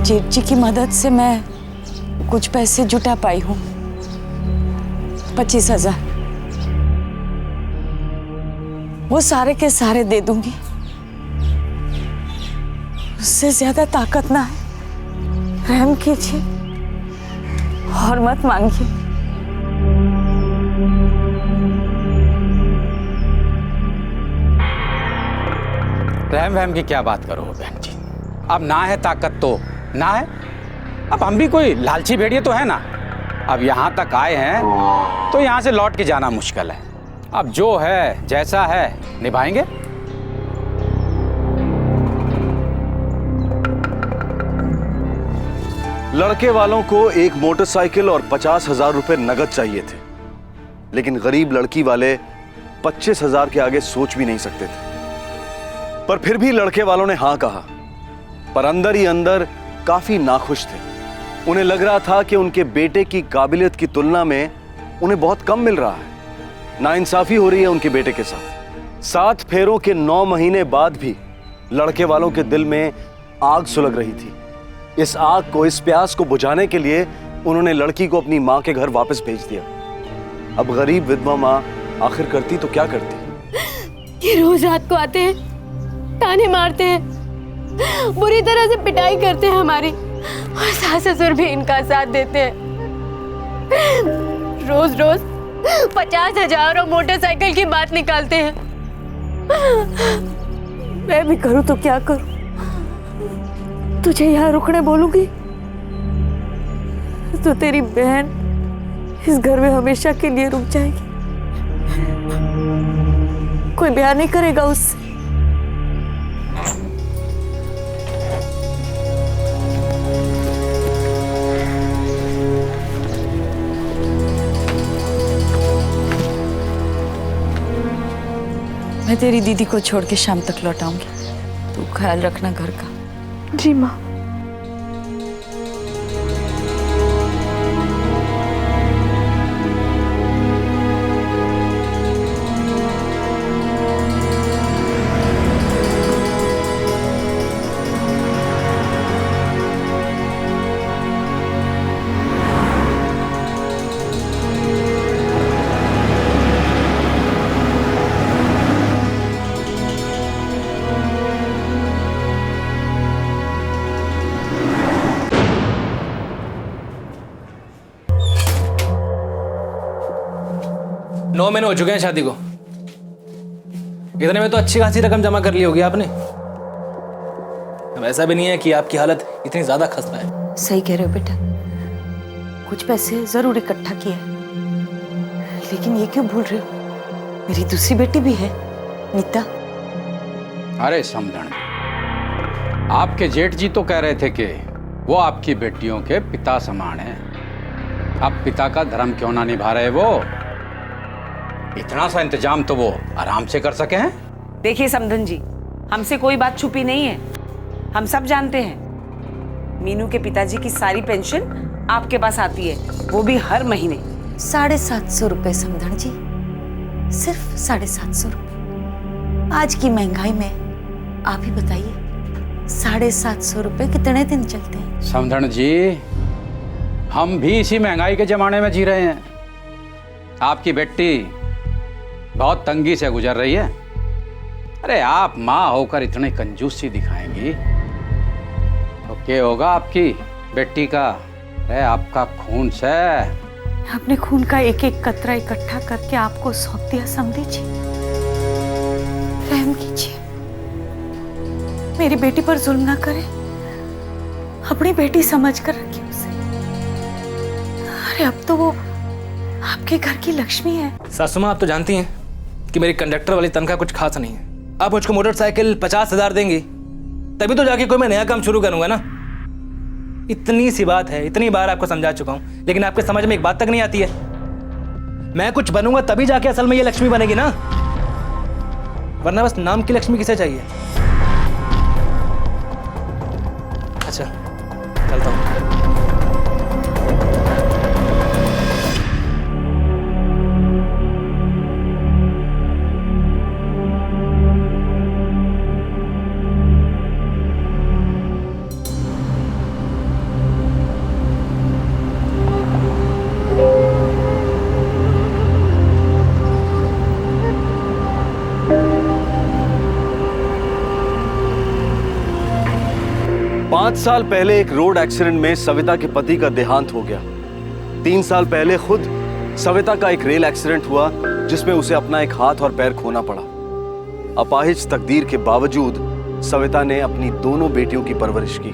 जेठ जी की मदद से मैं कुछ पैसे जुटा पाई हूँ, 25,000। वो सारे के सारे दे दूंगी, उससे ज्यादा ताकत ना है। रहम कीजिए और मत मांगिए। रहम वहम की क्या बात करो बहन जी, अब ना है ताकत तो ना है। अब हम भी कोई लालची भेड़िए तो है ना। अब यहाँ तक आए हैं तो यहाँ से लौट के जाना मुश्किल है। अब जो है जैसा है निभाएंगे। लड़के वालों को एक मोटरसाइकिल और 50,000 रुपए नगद चाहिए थे, लेकिन गरीब लड़की वाले 25,000 के आगे सोच भी नहीं सकते थे। पर फिर भी लड़के वालों ने हां कहा, पर अंदर ही अंदर काफी नाखुश थे। उन्हें लग रहा था कि उनके बेटे की काबिलियत की तुलना में उन्हें बहुत कम मिल रहा है, नाइंसाफी हो रही है उनके बेटे के साथ। 7 फेरों के 9 महीने बाद भी लड़के वालों के दिल में आग सुलग रही थी। इस आग को, इस प्यास को बुझाने के लिए उन्होंने लड़की को अपनी मां के घर वापस भेज दिया। अब गरीब विधवा मां आखिर करती तो क्या करती? ये रोज रात को आते हैं, ताने मारते हैं, बुरी तरह से पिटाई करते हैं हमारी, और सास ससुर भी इनका साथ देते हैं। रोज रोज 50,000 और मोटरसाइकिल की बात निकालते हैं। मैं भी करूं तो क्या करूं? तुझे यहाँ रुकने बोलूंगी तो तेरी बहन इस घर में हमेशा के लिए रुक जाएगी, कोई ब्याह नहीं करेगा उससे। मैं तेरी दीदी को छोड़ के शाम तक लौट आऊंगी, तू ख्याल रखना घर का। जी माँ। नौ महीने हो चुके हैं शादी को, इतने में तो अच्छी खासी रकम जमा कर ली होगी आपने। अब ऐसा भी नहीं है कि आपकी हालत इतनी ज्यादा खस्ता है। सही कह रहे हो बेटा, कुछ पैसे जरूर इकट्ठा किए, लेकिन ये क्यों भूल रहे हो, मेरी दूसरी बेटी भी है, नीता। अरे समझण, आपके जेठ जी तो कह रहे थे कि वो आपकी बेटियों के पिता समान हैं। अब पिता का धर्म क्यों ना निभा रहे वो? इतना सा इंतजाम तो वो आराम से कर सके हैं। देखिए समधन जी, हमसे कोई बात छुपी नहीं है, हम सब जानते हैं। मीनू के पिताजी की सारी पेंशन आपके पास आती है, वो भी हर महीने। 750 रुपए समधन जी, सिर्फ 750 रुपए। आज की महंगाई में आप ही बताइए, 750 रुपए कितने दिन चलते हैं? समधन जी, हम भी इसी महंगाई के जमाने में जी रहे हैं। आपकी बेटी बहुत तंगी से गुजर रही है। अरे आप माँ होकर इतनी कंजूसी दिखाएंगी तो क्या होगा आपकी बेटी का? अरे आपका खून से अपने खून का एक एक कतरा इकट्ठा करके आपको सौंप दिया समधी जी। रहम कीजिए, मेरी बेटी पर जुल्म ना करें, अपनी बेटी समझ कर रखिए उसे। अरे अब तो वो आपके घर की लक्ष्मी है। सासू माँ, आप तो जानती हैं कि मेरी कंडक्टर वाली तनख्वाह कुछ खास नहीं है। आप मुझको मोटरसाइकिल 50,000 देंगी तभी तो जाके कोई मैं नया काम शुरू करूंगा ना। इतनी सी बात है, इतनी बार आपको समझा चुका हूं, लेकिन आपके समझ में एक बात तक नहीं आती है। मैं कुछ बनूंगा तभी जाके असल में ये लक्ष्मी बनेगी ना, वरना बस नाम की लक्ष्मी किसे चाहिए। अच्छा, चलता हूं। पांच साल पहले एक रोड एक्सीडेंट में सविता के पति का देहांत हो गया। 3 साल पहले खुद सविता का एक रेल एक्सीडेंट हुआ जिसमें उसे अपना एक हाथ और पैर खोना पड़ा। अपाहिज तकदीर के बावजूद सविता ने अपनी दोनों बेटियों की परवरिश की।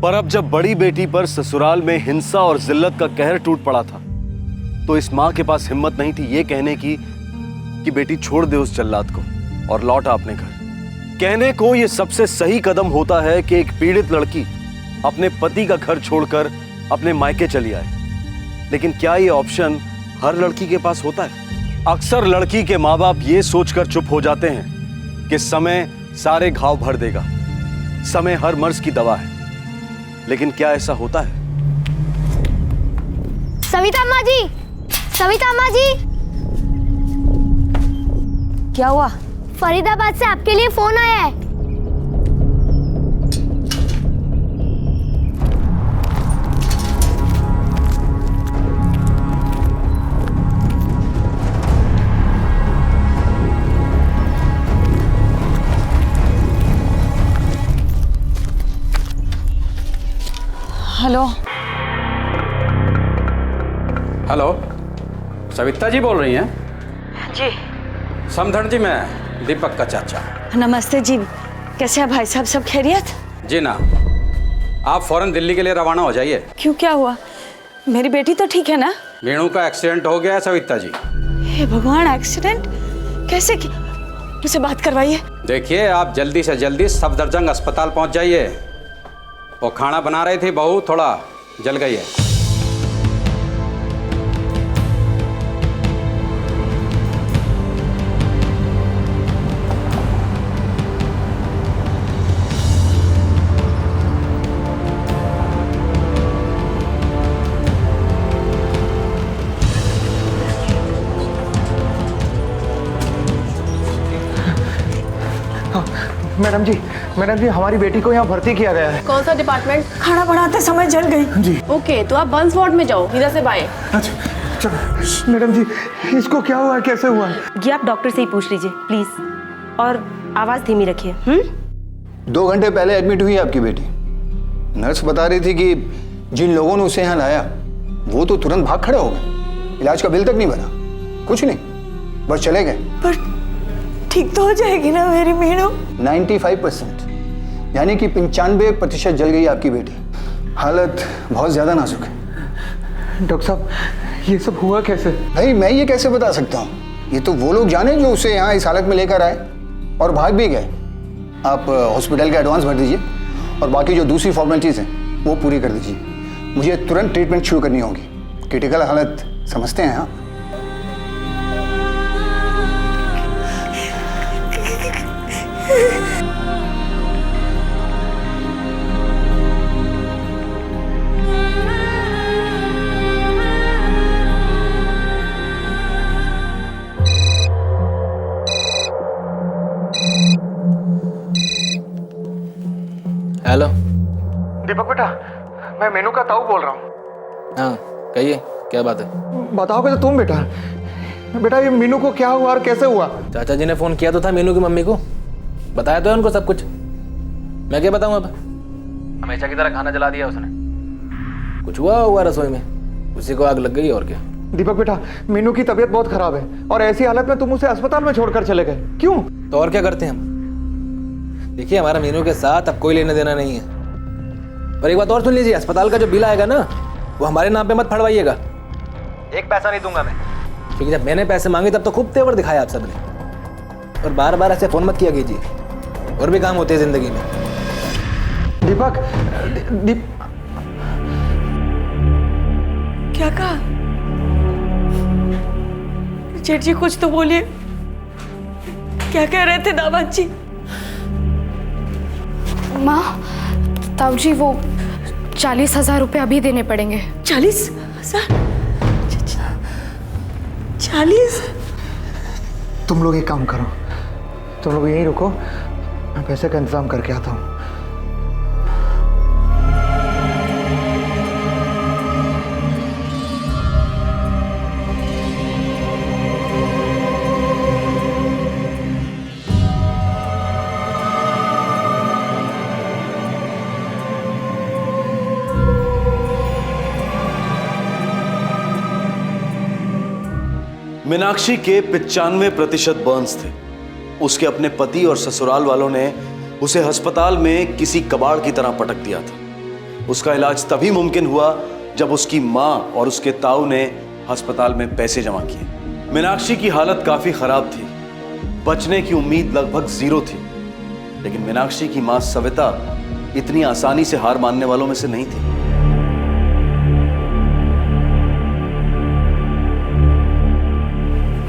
पर अब जब बड़ी बेटी पर ससुराल में हिंसा और जिल्लत का कहर टूट पड़ा था तो इस मां के पास हिम्मत नहीं थी ये कहने की कि बेटी छोड़ दे उस जल्लाद को और लौटा अपने घर। कहने को ये सबसे सही कदम होता है कि एक पीड़ित लड़की अपने पति का घर छोड़कर अपने मायके चली आए, लेकिन क्या ये ऑप्शन हर लड़की के पास होता है? अक्सर लड़की के माँ बाप ये सोचकर चुप हो जाते हैं कि समय सारे घाव भर देगा, समय हर मर्ज की दवा है, लेकिन क्या ऐसा होता है? सविता अम्मा जी, सविता अम्मा जी, क्या हुआ? फरीदाबाद से आपके लिए फोन आया है। हेलो हेलो, सविता जी बोल रही हैं? जी। समधन जी, मैं दीपक का चाचा। नमस्ते जी, कैसे हैं भाई साहब, सब खैरियत? जी ना, आप फौरन दिल्ली के लिए रवाना हो जाइए। क्यों, क्या हुआ? मेरी बेटी तो ठीक है ना? मीनू का एक्सीडेंट हो गया है सविता जी। हे भगवान, एक्सीडेंट कैसे? मुझसे बात करवाइए। देखिए, आप जल्दी से जल्दी सफदरजंग अस्पताल पहुंच जाइए। वो खाना बना रही थी बहू, थोड़ा जल गई है। मैडम जी हमारी बेटी को यहाँ भर्ती किया गया है। कौन सा डिपार्टमेंट? खाना बनाते समय जल गई। जी। ओके, तो आप बंस वार्ड में जाओ, इधर से बाएं। अच्छा चलो। मैडम जी, इसको क्या हुआ, कैसे हुआ? जी आप डॉक्टर से ही पूछ लीजिए प्लीज, और आवाज धीमी रखिए। 2 घंटे पहले एडमिट हुई आपकी बेटी। नर्स बता रही थी कि जिन लोगों ने उसे यहाँ लाया वो तो तुरंत भाग खड़े हो गए, इलाज का बिल तक नहीं बना, कुछ नहीं, बस चले गए। पर ठीक तो हो जाएगी ना मेरी मीनू? 95%, यानी कि 95% जल गई आपकी बेटी। हालत बहुत ज्यादा नाजुक है। डॉक्टर साहब, ये सब हुआ कैसे? भाई मैं ये कैसे बता सकता हूँ, ये तो वो लोग जाने जो उसे यहाँ इस हालत में लेकर आए और भाग भी गए। आप हॉस्पिटल का एडवांस भर दीजिए और बाकी जो दूसरी फॉर्मेलिटीज हैं वो पूरी कर दीजिए। मुझे तुरंत ट्रीटमेंट शुरू करनी होगी, क्रिटिकल हालत समझते हैं। हाँ हेलो दीपक बेटा, मैं मेनू का ताऊ बोल रहा हूँ। हाँ कहिए, क्या बात है? बताओगे तो तुम। बेटा ये मीनू को क्या हुआ और कैसे हुआ? चाचा जी ने फोन किया तो था मीनू की मम्मी को, बताया तो है उनको सब कुछ। मैं क्या बताऊँ अब, हमेशा की तरह खाना जला दिया उसने। कुछ हुआ रसोई में, उसी को आग लग गई और क्या। दीपक बेटा, मीनू की तबीयत बहुत खराब है और ऐसी हालत में तुम उसे अस्पताल में छोड़कर चले गए, क्यों? तो और क्या करते हैं हम? देखिए, हमारा मीनू के साथ अब कोई लेना देना नहीं है। पर एक बात और सुन लीजिए, अस्पताल का जो बिल आएगा ना, वो हमारे नाम पे मत फड़वाइएगा। एक पैसा नहीं दूंगा मैं, क्योंकि जब मैंने पैसे मांगे तब तो खूब तेवर दिखाया आप सबने। और बार बार ऐसे फोन मत किया कीजिए, और भी काम होते हैं जिंदगी में। दीपक क्या कहा? जेठ जी कुछ तो बोलिए, क्या कह रहे थे दामाद जी? माँ, ताऊ जी वो 40,000 रुपये अभी देने पड़ेंगे। 40,000? 40? तुम लोग एक काम करो, तुम लोग यहीं रुको, मैं पैसे का इंतजाम करके आता हूँ। मीनाक्षी के 95% बर्न्स थे। उसके अपने पति और ससुराल वालों ने उसे अस्पताल में किसी कबाड़ की तरह पटक दिया था। उसका इलाज तभी मुमकिन हुआ जब उसकी माँ और उसके ताऊ ने अस्पताल में पैसे जमा किए। मीनाक्षी की हालत काफी खराब थी, बचने की उम्मीद लगभग 0 थी। लेकिन मीनाक्षी की माँ सविता इतनी आसानी से हार मानने वालों में से नहीं थी।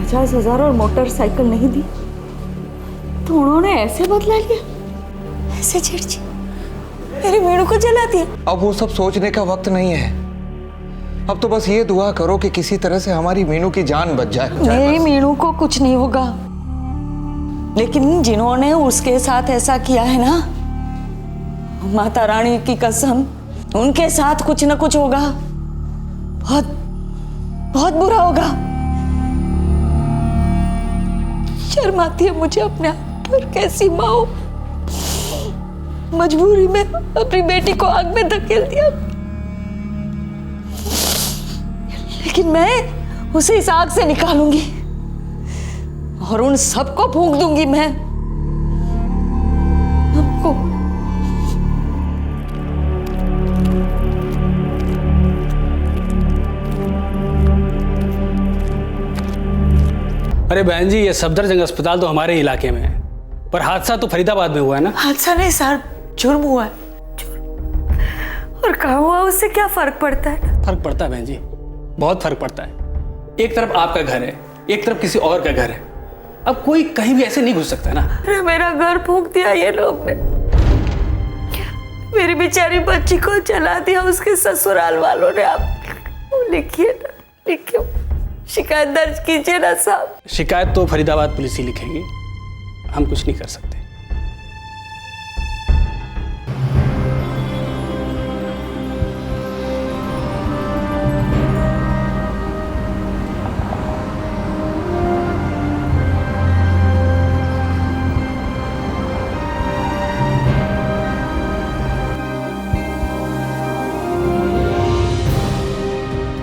50,000 और मोटरसाइकिल नहीं दी तो उन्होंने ऐसे बदला लिया, ऐसे चिड़ची मेरी मीनू को जला दिया। अब वो सब सोचने का वक्त नहीं है। अब तो बस ये दुआ करो कि किसी तरह से हमारी मीनू की जान बच जाए। मेरी मीनू को कुछ नहीं होगा, लेकिन जिन्होंने उसके साथ ऐसा किया है ना, माता रानी की कसम, उनके साथ कुछ न कुछ होगा, बहुत बहुत बुरा होगा। शर्म आती है मुझे अपने आप पर, कैसी माँ हो, मजबूरी में अपनी बेटी को आग में धकेल दिया, लेकिन मैं उसे इस आग से निकालूंगी और उन सबको फूंक दूंगी मैं आपको। अरे बहन जी, ये सफदरजंग अस्पताल तो हमारे इलाके में है, पर हादसा तो फरीदाबाद में हुआ है ना। हादसा नहीं सर, जुर्म हुआ है, और कहाँ हुआ उससे क्या फर्क पड़ता है? फर्क पड़ता है बहन जी, बहुत फर्क पड़ता है। एक तरफ आपका घर है, एक तरफ किसी और का घर है। अब कोई कहीं भी ऐसे नहीं घुस सकता ना। अरे मेरा घर फूंक दिया ये लोग ने, मेरी बेचारी बच्ची को जला दिया उसके ससुराल वालों ने। आप लिखिए ना, लिखिए, शिकायत दर्ज कीजिए ना साहब। शिकायत तो फरीदाबाद पुलिस ही लिखेगी, हम कुछ नहीं कर सकते।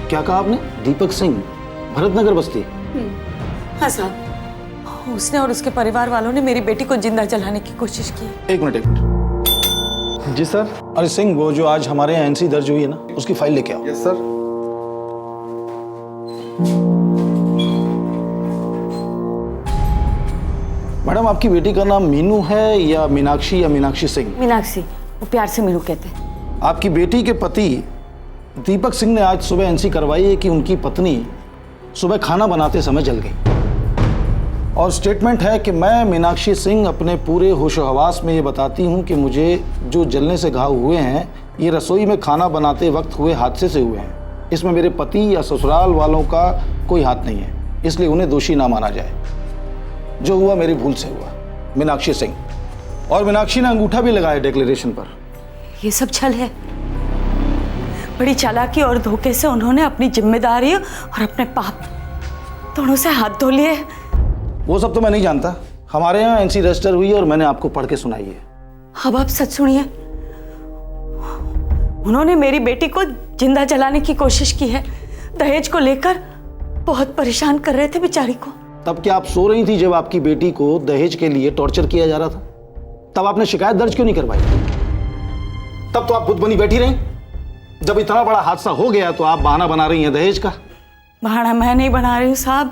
क्या कहा आपने? दीपक सिंह, भरतनगर बस्ती। हाँ साहब, उसने और उसके परिवार वालों ने मेरी बेटी को जिंदा जलाने की कोशिश की। एक मिनट। जी सर। अरे सिंह, वो जो आज हमारे यहाँ एनसी दर्ज हुई है ना, उसकी फाइल लेके आओ। Yes sir. मैडम, आपकी बेटी का नाम मीनू है या मीनाक्षी या मीनाक्षी सिंह? मीनाक्षी, वो प्यार से मीनू कहते हैं। आपकी बेटी के पति दीपक सिंह ने आज सुबह एनसी करवाई है कि उनकी पत्नी सुबह खाना बनाते समय जल गई, और स्टेटमेंट है कि मैं मीनाक्षी सिंह अपने पूरे होशो हवास में ये बताती हूँ कि मुझे जो जलने से घाव हुए हैं ये रसोई में खाना बनाते वक्त हुए हादसे से हुए हैं। इसमें मेरे पति या ससुराल वालों का कोई हाथ नहीं है, इसलिए उन्हें दोषी ना माना जाए। जो हुआ मेरी भूल से हुआ। मीनाक्षी सिंह। और मीनाक्षी ने अंगूठा भी लगाया डिक्लेरेशन पर। ये सब छल है। बड़ी चालाकी और धोखे से उन्होंने अपनी जिम्मेदारी और अपने पाप दोनों से हाथ धो लिए। वो सब तो मैं नहीं जानता। हमारे यहाँ एनसी रजिस्टर हुई है और मैंने आपको पढ़ के सुनाई है। अब आप सच सुनिए, उन्होंने मेरी बेटी को जिंदा जलाने की कोशिश की है। दहेज को लेकर बहुत परेशान कर रहे थे बेचारी को। तब क्या आप सो रही थी जब आपकी बेटी को दहेज के लिए टॉर्चर किया जा रहा था? तब आपने शिकायत दर्ज क्यों नहीं करवाई? तब तो आप खुद बनी बैठी रही। जब इतना बड़ा हादसा हो गया तो आप बहाना बना रही हैं दहेज का। बहाना मैं नहीं बना रही हूँ साहब,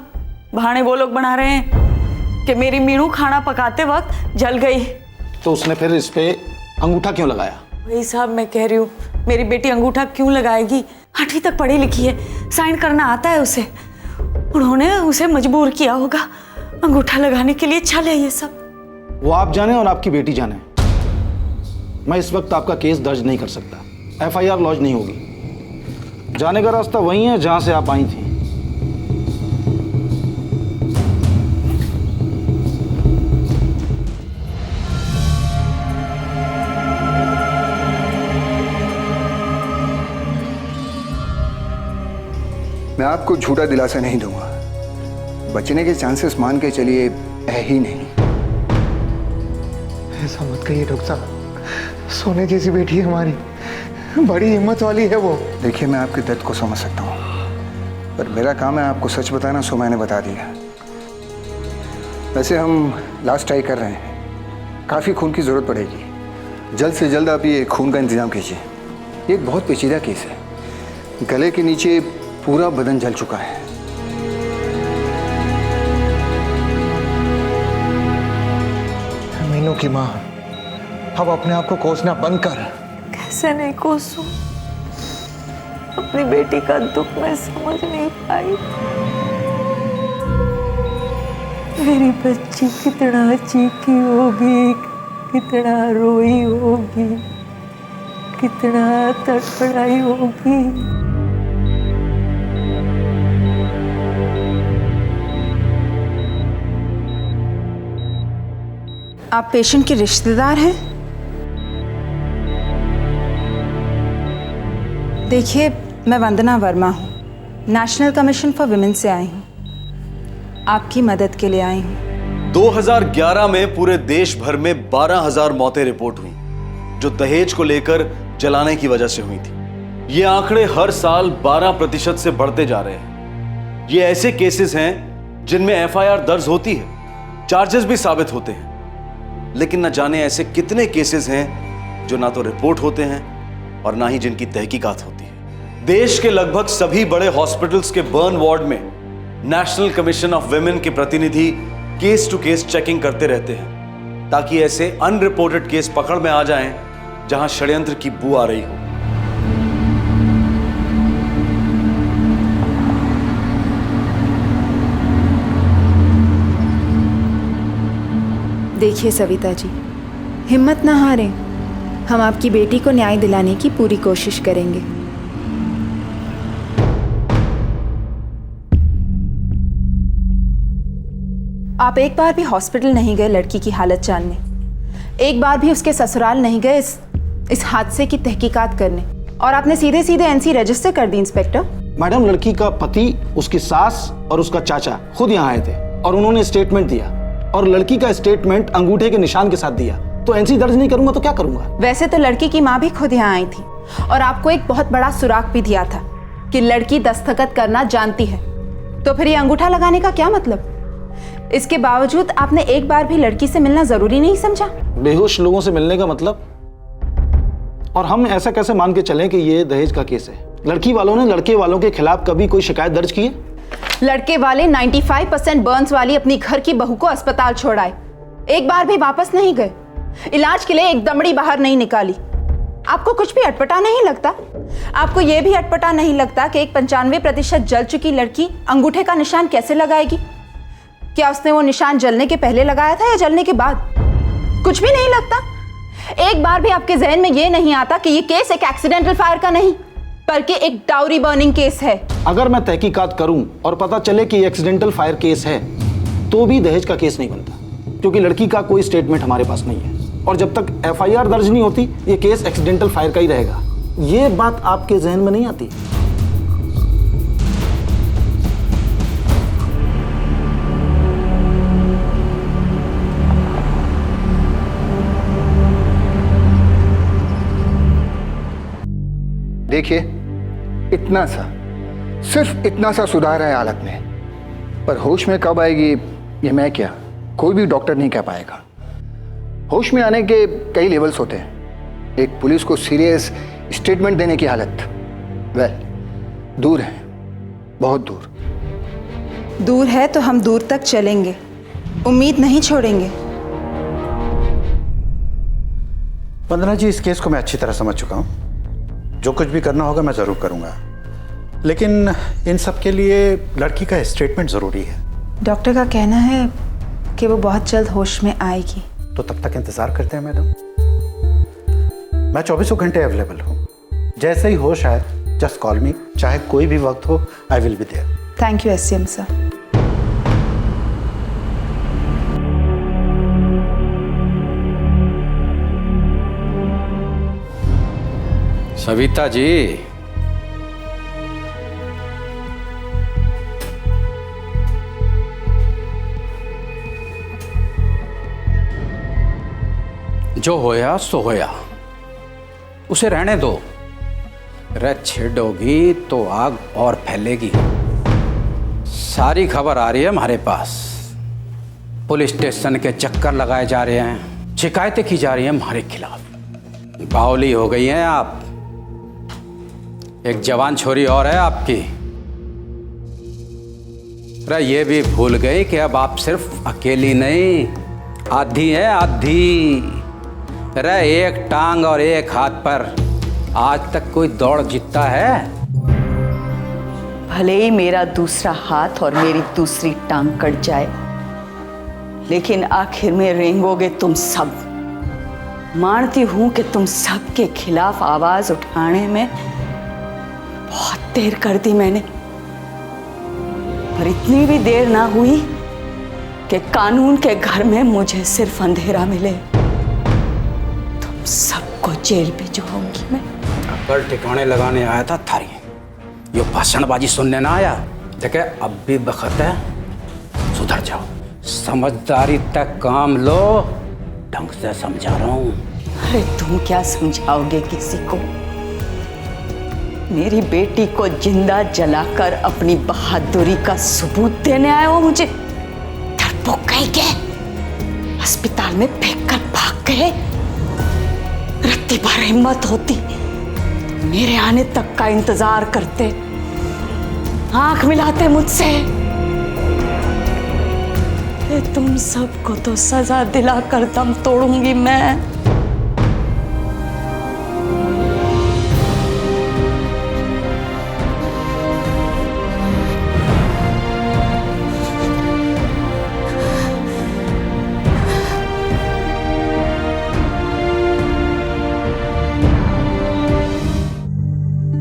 बहाने वो लोग बना रहे हैं कि मेरी मीनू खाना पकाते वक्त जल गई। तो उसने फिर इस पे अंगूठा क्यों लगाया? वही साहब मैं कह रही हूँ, मेरी बेटी अंगूठा क्यों लगाएगी? 8वीं तक पढ़ी लिखी है, साइन करना आता है उसे। उन्होंने उसे मजबूर किया होगा अंगूठा लगाने के लिए। छल है ये सब। वो आप जाने और आपकी बेटी जाने। मैं इस वक्त आपका केस दर्ज नहीं कर सकता। FIR लॉन्च नहीं होगी। जाने का रास्ता वही है जहां से आप आई थी। मैं आपको झूठा दिलासा नहीं दूंगा। बचने के चांसेस मान के चलिए है ही नहीं। ऐसा मत कहिए डॉक्टर साहब, सोने जैसी बेटी है हमारी, बड़ी हिम्मत वाली है वो। देखिए, मैं आपके दर्द को समझ सकता हूँ, पर मेरा काम है आपको सच बताना, सो मैंने बता दिया। वैसे हम लास्ट ट्राई कर रहे हैं, काफ़ी खून की ज़रूरत पड़ेगी। जल्द से जल्द आप ये खून का इंतज़ाम कीजिए। ये एक बहुत पेचीदा केस है। गले के नीचे पूरा बदन जल चुका है। मीनू की माँ, अब अपने आप को कोसना बंद कर। कैसे नहीं कोसूं? अपनी बेटी का दुख मैं समझ नहीं पाई। मेरी बच्ची कितना चीखी होगी, कितना रोई होगी, कितना तड़फड़ाई होगी। आप पेशेंट के रिश्तेदार हैं? देखिए, मैं वंदना वर्मा हूँ, नेशनल कमीशन फॉर विमेन से आई हूँ, आपकी मदद के लिए आई हूँ। 2011 में पूरे देश भर में 12,000 मौतें रिपोर्ट हुई जो दहेज को लेकर जलाने की वजह से हुई थी। ये आंकड़े हर साल 12% से बढ़ते जा रहे हैं। ये ऐसे केसेस हैं जिनमें एफआईआर दर्ज होती है, चार्जेस भी साबित होते हैं, लेकिन न जाने ऐसे कितने केसेस हैं जो ना तो रिपोर्ट होते हैं और ना ही जिनकी तहकीकात होती है। देश के लगभग सभी बड़े हॉस्पिटल्स के बर्न वार्ड में नेशनल कमीशन ऑफ विमेन के प्रतिनिधि केस टू केस चेकिंग करते रहते हैं ताकि ऐसे अनरिपोर्टेड केस पकड़ में आ जाएं जहां षड्यंत्र की बू आ रही हो। देखिए सविता जी, हिम्मत ना हारें, हम आपकी बेटी को न्याय दिलाने की पूरी कोशिश करेंगे। आप एक बार भी हॉस्पिटल नहीं गए लड़की की हालत जानने, एक बार भी उसके ससुराल नहीं गए इस हादसे की तहकीकात करने, और आपने सीधे सीधे एनसी रजिस्टर कर दी इंस्पेक्टर। मैडम, लड़की का पति, उसकी सास और उसका चाचा खुद यहाँ आए थे और उन्होंने स्टेटमेंट दिया, और लड़की का स्टेटमेंट अंगूठे के निशान के साथ दिया, तो एनसी दर्ज नहीं करूंगा तो क्या करूंगा? वैसे तो लड़की की माँ भी खुद यहाँ आई थी और आपको एक बहुत बड़ा सुराग भी दिया था कि लड़की दस्तखत करना जानती है, तो फिर ये अंगूठा लगाने का क्या मतलब? इसके बावजूद आपने एक बार भी लड़की से मिलना जरूरी नहीं समझा? बेहोश लोगों से मिलने का मतलब? और हम ऐसा कैसे मान के चलें कि ये दहेज का केस है? लड़की वालों ने लड़के वालों के खिलाफ कभी कोई शिकायत दर्ज की है? लड़के वाले 95% बर्न्स वाली अपनी घर की बहू को अस्पताल छोड़ाए, एक बार भी वापस नहीं गए, इलाज के लिए एक दमड़ी बाहर नहीं निकाली। आपको कुछ भी अटपटा नहीं लगता? आपको यह भी अटपटा नहीं लगता कि एक 95% जल चुकी लड़की अंगूठे का निशान कैसे लगाएगी? क्या उसने वो निशान जलने के पहले लगाया था या जलने के बाद? कुछ भी नहीं लगता? एक बार भी आपके जहन में यह नहीं आता कि ये केस एक एक्सीडेंटल फायर का नहीं बल्कि एक डाउरी बर्निंग केस है? अगर मैं तहकीकात करूं और पता चले कि एक्सीडेंटल फायर केस है तो भी दहेज का केस नहीं बनता, क्योंकि लड़की का कोई स्टेटमेंट हमारे पास नहीं है, और जब तक एफआईआर दर्ज नहीं होती ये केस एक्सीडेंटल फायर का ही रहेगा। ये बात आपके जहन में नहीं आती? देखिए, इतना सा, सिर्फ इतना सा सुधार है हालत में, पर होश में कब आएगी ये मैं क्या, कोई भी डॉक्टर नहीं कह पाएगा। होश में आने के कई लेवल्स होते हैं। एक पुलिस को सीरियस स्टेटमेंट देने की हालत, दूर है, बहुत दूर। दूर है तो हम दूर तक चलेंगे, उम्मीद नहीं छोड़ेंगे। वंदना जी, इस केस को मैं अच्छी तरह समझ चुका हूँ। जो कुछ भी करना होगा मैं ज़रूर करूँगा, लेकिन इन सब के लिए लड़की का स्टेटमेंट ज़रूरी है। डॉक्टर का कहना है कि वो बहुत जल्द होश में आएगी। तो तब तक इंतज़ार करते हैं मैडम। मैं 24 घंटे अवेलेबल हूँ, जैसे ही होश आए जस्ट कॉल मी, चाहे कोई भी वक्त हो, I will be there. Thank you SM sir. Savita ji, जो होया सो होया, उसे रहने दो। रे छेड़ोगी तो आग और फैलेगी। सारी खबर आ रही है हमारे पास, पुलिस स्टेशन के चक्कर लगाए जा रहे हैं, शिकायतें की जा रही हैं हमारे खिलाफ। बावली हो गई हैं आप। एक जवान छोरी और है आपकी। अरे ये भी भूल गई कि अब आप सिर्फ अकेली नहीं, आधी है, आधी। अरे एक टांग और एक हाथ पर आज तक कोई दौड़ जीतता है? भले ही मेरा दूसरा हाथ और मेरी दूसरी टांग कट जाए, लेकिन आखिर में रेंगोगे तुम सब। मानती हूं कि तुम सब के खिलाफ आवाज उठाने में बहुत देर कर दी मैंने, पर इतनी भी देर ना हुई कि कानून के घर में मुझे सिर्फ अंधेरा मिले। तुम सबको जेल भिजवाऊंगी मैं। अकल ठिकाने लगाने आया था थारी, ये भाषणबाजी सुनने ना आया। देखे अब भी वक्त है, सुधर जाओ, समझदारी तक काम लो, ढंग से समझा रहा हूं। अरे तुम क्या समझाओगे किसी को? मेरी बेटी को जिंदा जलाकर अपनी बहादुरी का सबूत देने आए हो मुझे? डरपोक कहीं के अस्पताल में फेंक कर भाग गए। रत्ती भर हिम्मत होती तो मेरे आने तक का इंतजार करते, आंख मिलाते मुझसे। तुम सबको तो सजा दिलाकर दम तोड़ूंगी मैं।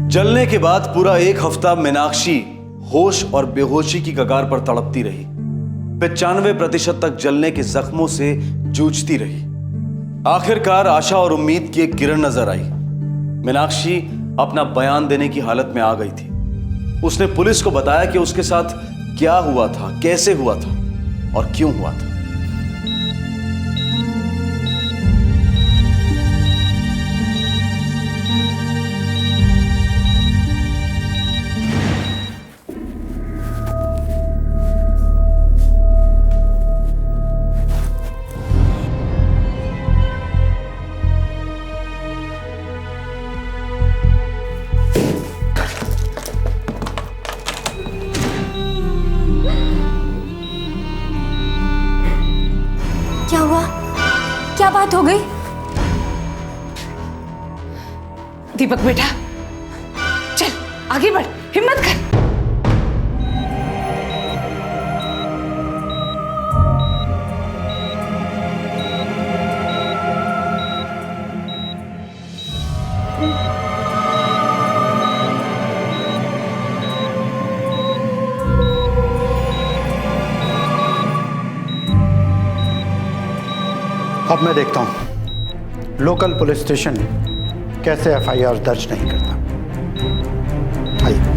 जलने के बाद पूरा 1 हफ्ता मीनाक्षी होश और बेहोशी की कगार पर तड़पती रही। 95% तक जलने के जख्मों से जूझती रही। आखिरकार आशा और उम्मीद की एक किरण नजर आई। मीनाक्षी अपना बयान देने की हालत में आ गई थी। उसने पुलिस को बताया कि उसके साथ क्या हुआ था, कैसे हुआ था और क्यों हुआ था। क्या हुआ? क्या बात हो गई? दीपक बेटा, चल आगे बढ़, हिम्मत कर। अब मैं देखता हूं लोकल पुलिस स्टेशन कैसे एफआईआर दर्ज नहीं करता। आइए।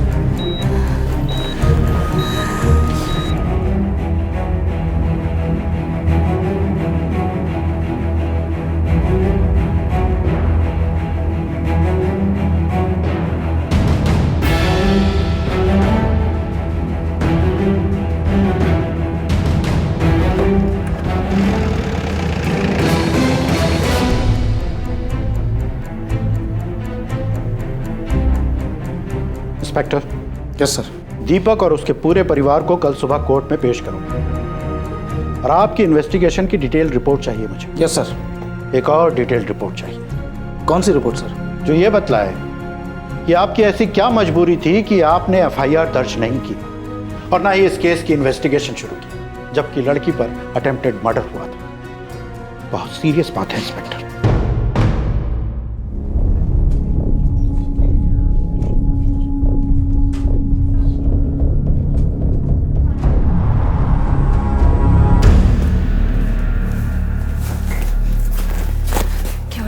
इंस्पेक्टर। Yes sir. दीपक और उसके पूरे परिवार को कल सुबह कोर्ट में पेश करूंगा और आपकी इन्वेस्टिगेशन की डिटेल रिपोर्ट चाहिए मुझे। Yes sir. एक और डिटेल रिपोर्ट चाहिए। कौन सी रिपोर्ट सर? जो ये बतलाए कि आपकी ऐसी क्या मजबूरी थी कि आपने एफआईआर दर्ज नहीं की और ना ही इस केस की इन्वेस्टिगेशन शुरू की, जबकि लड़की पर अटेम्प्टेड मर्डर हुआ था। बहुत सीरियस बात है इंस्पेक्टर।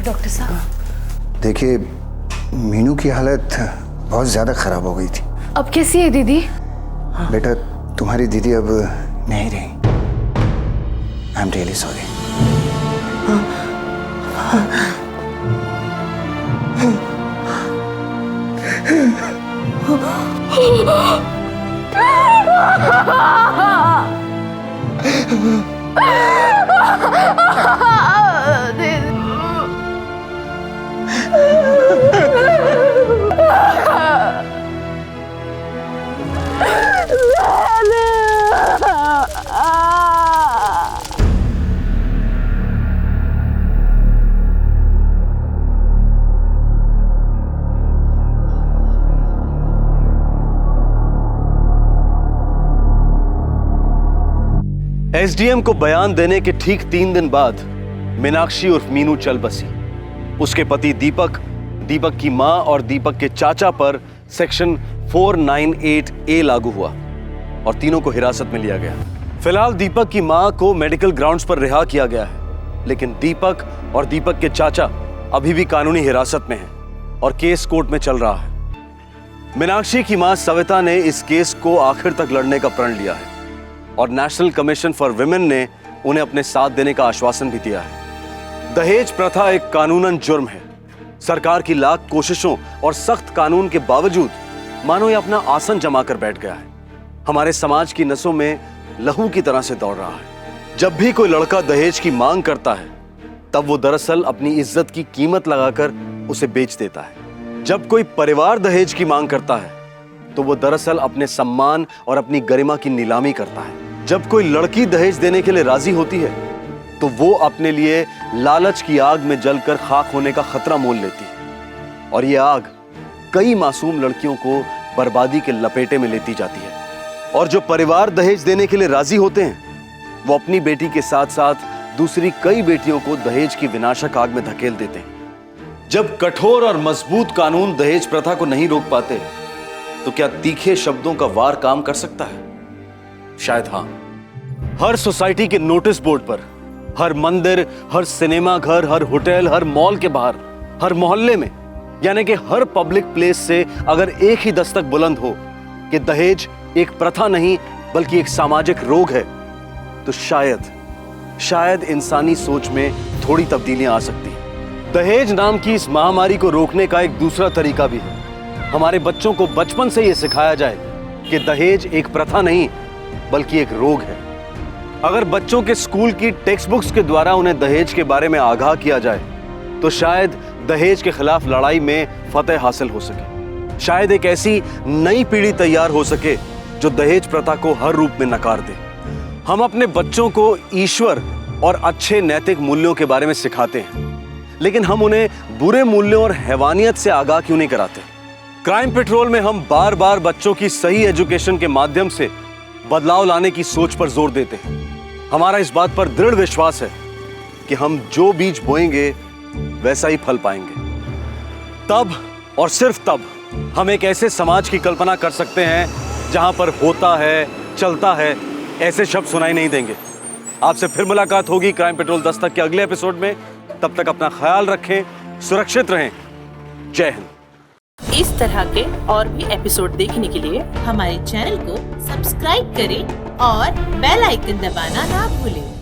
डॉक्टर साहब? देखिए, मीनू की हालत बहुत ज़्यादा ख़राब हो गई थी। अब कैसी है दीदी? बेटा, तुम्हारी दीदी अब नहीं रही। I am really sorry. SDM को बयान देने के ठीक 3 दिन बाद मीनाक्षी उर्फ मीनू चल बसी। उसके पति दीपक, दीपक की मां और दीपक के चाचा पर सेक्शन 498A लागू हुआ और तीनों को हिरासत में लिया गया। फिलहाल दीपक की मां को मेडिकल ग्राउंड्स पर रिहा किया गया है, लेकिन दीपक और दीपक के चाचा अभी भी कानूनी हिरासत में हैं और केस कोर्ट में चल रहा है। मीनाक्षी की मां सविता ने इस केस को आखिर तक लड़ने का प्रण लिया है और नेशनल कमीशन फॉर विमेन ने उन्हें अपने साथ देने का आश्वासन भी दिया है। दहेज प्रथा एक कानूनन जुर्म है। सरकार की लाख कोशिशों और सख्त कानून के बावजूद मानो ये अपना आसन जमाकर बैठ गया है। हमारे समाज की नसों में लहू की तरह से दौड़ रहा है। जब भी कोई लड़का दहेज की मांग करता है तब वो दरअसल अपनी इज्जत की कीमत लगाकर उसे बेच देता है। जब कोई परिवार दहेज की मांग करता है तो वो दरअसल अपने सम्मान और अपनी गरिमा की नीलामी करता है। जब कोई लड़की दहेज देने के लिए राजी होती है तो वो अपने लिए लालच की आग में जलकर खाक होने का खतरा मोल लेती है और ये आग कई मासूम लड़कियों को बर्बादी के लपेटे में लेती जाती है। और जो परिवार दहेज देने के लिए राजी होते हैं वो अपनी बेटी के साथ साथ दूसरी कई बेटियों को दहेज की विनाशक आग में धकेल देते हैं। जब कठोर और मजबूत कानून दहेज प्रथा को नहीं रोक पाते तो क्या तीखे शब्दों का वार काम कर सकता है? शायद हाँ। हर सोसाइटी के नोटिस बोर्ड पर, हर मंदिर, हर सिनेमा घर, हर होटल, हर मॉल के बाहर, हर मोहल्ले में, यानी कि हर पब्लिक प्लेस से अगर एक ही दस्तक बुलंद हो कि दहेज एक प्रथा नहीं बल्कि एक सामाजिक रोग है तो शायद इंसानी सोच में थोड़ी तब्दीलियां आ सकती हैं। दहेज नाम की इस महामारी को रोकने का एक दूसरा तरीका भी है। हमारे बच्चों को बचपन से यह सिखाया जाए कि दहेज एक प्रथा नहीं बल्कि एक रोग है। अगर बच्चों के स्कूल की टेक्स्ट बुक्स के द्वारा उन्हें दहेज के बारे में आगाह किया जाए तो शायद दहेज के खिलाफ लड़ाई में फतेह हासिल हो सके। शायद एक ऐसी नई पीढ़ी तैयार हो सके जो दहेज प्रथा को हर रूप में नकार दे। हम अपने बच्चों को ईश्वर और अच्छे नैतिक मूल्यों के बारे में सिखाते हैं, लेकिन हम उन्हें बुरे मूल्यों और हैवानियत से आगाह क्यों नहीं कराते? क्राइम पेट्रोल में हम बार बार बच्चों की सही एजुकेशन के माध्यम से बदलाव लाने की सोच पर जोर देते हैं। हमारा इस बात पर दृढ़ विश्वास है कि हम जो बीज बोएंगे वैसा ही फल पाएंगे। तब और सिर्फ तब हम एक ऐसे समाज की कल्पना कर सकते हैं जहां पर होता है, चलता है ऐसे शब्द सुनाई नहीं देंगे। आपसे फिर मुलाकात होगी क्राइम पेट्रोल दस्तक के अगले एपिसोड में। तब तक अपना ख्याल रखें, सुरक्षित रहें। जय हिंद। इस तरह के और भी एपिसोड देखने के लिए हमारे चैनल को सब्सक्राइब करें और बेल आइकन दबाना ना भूलें।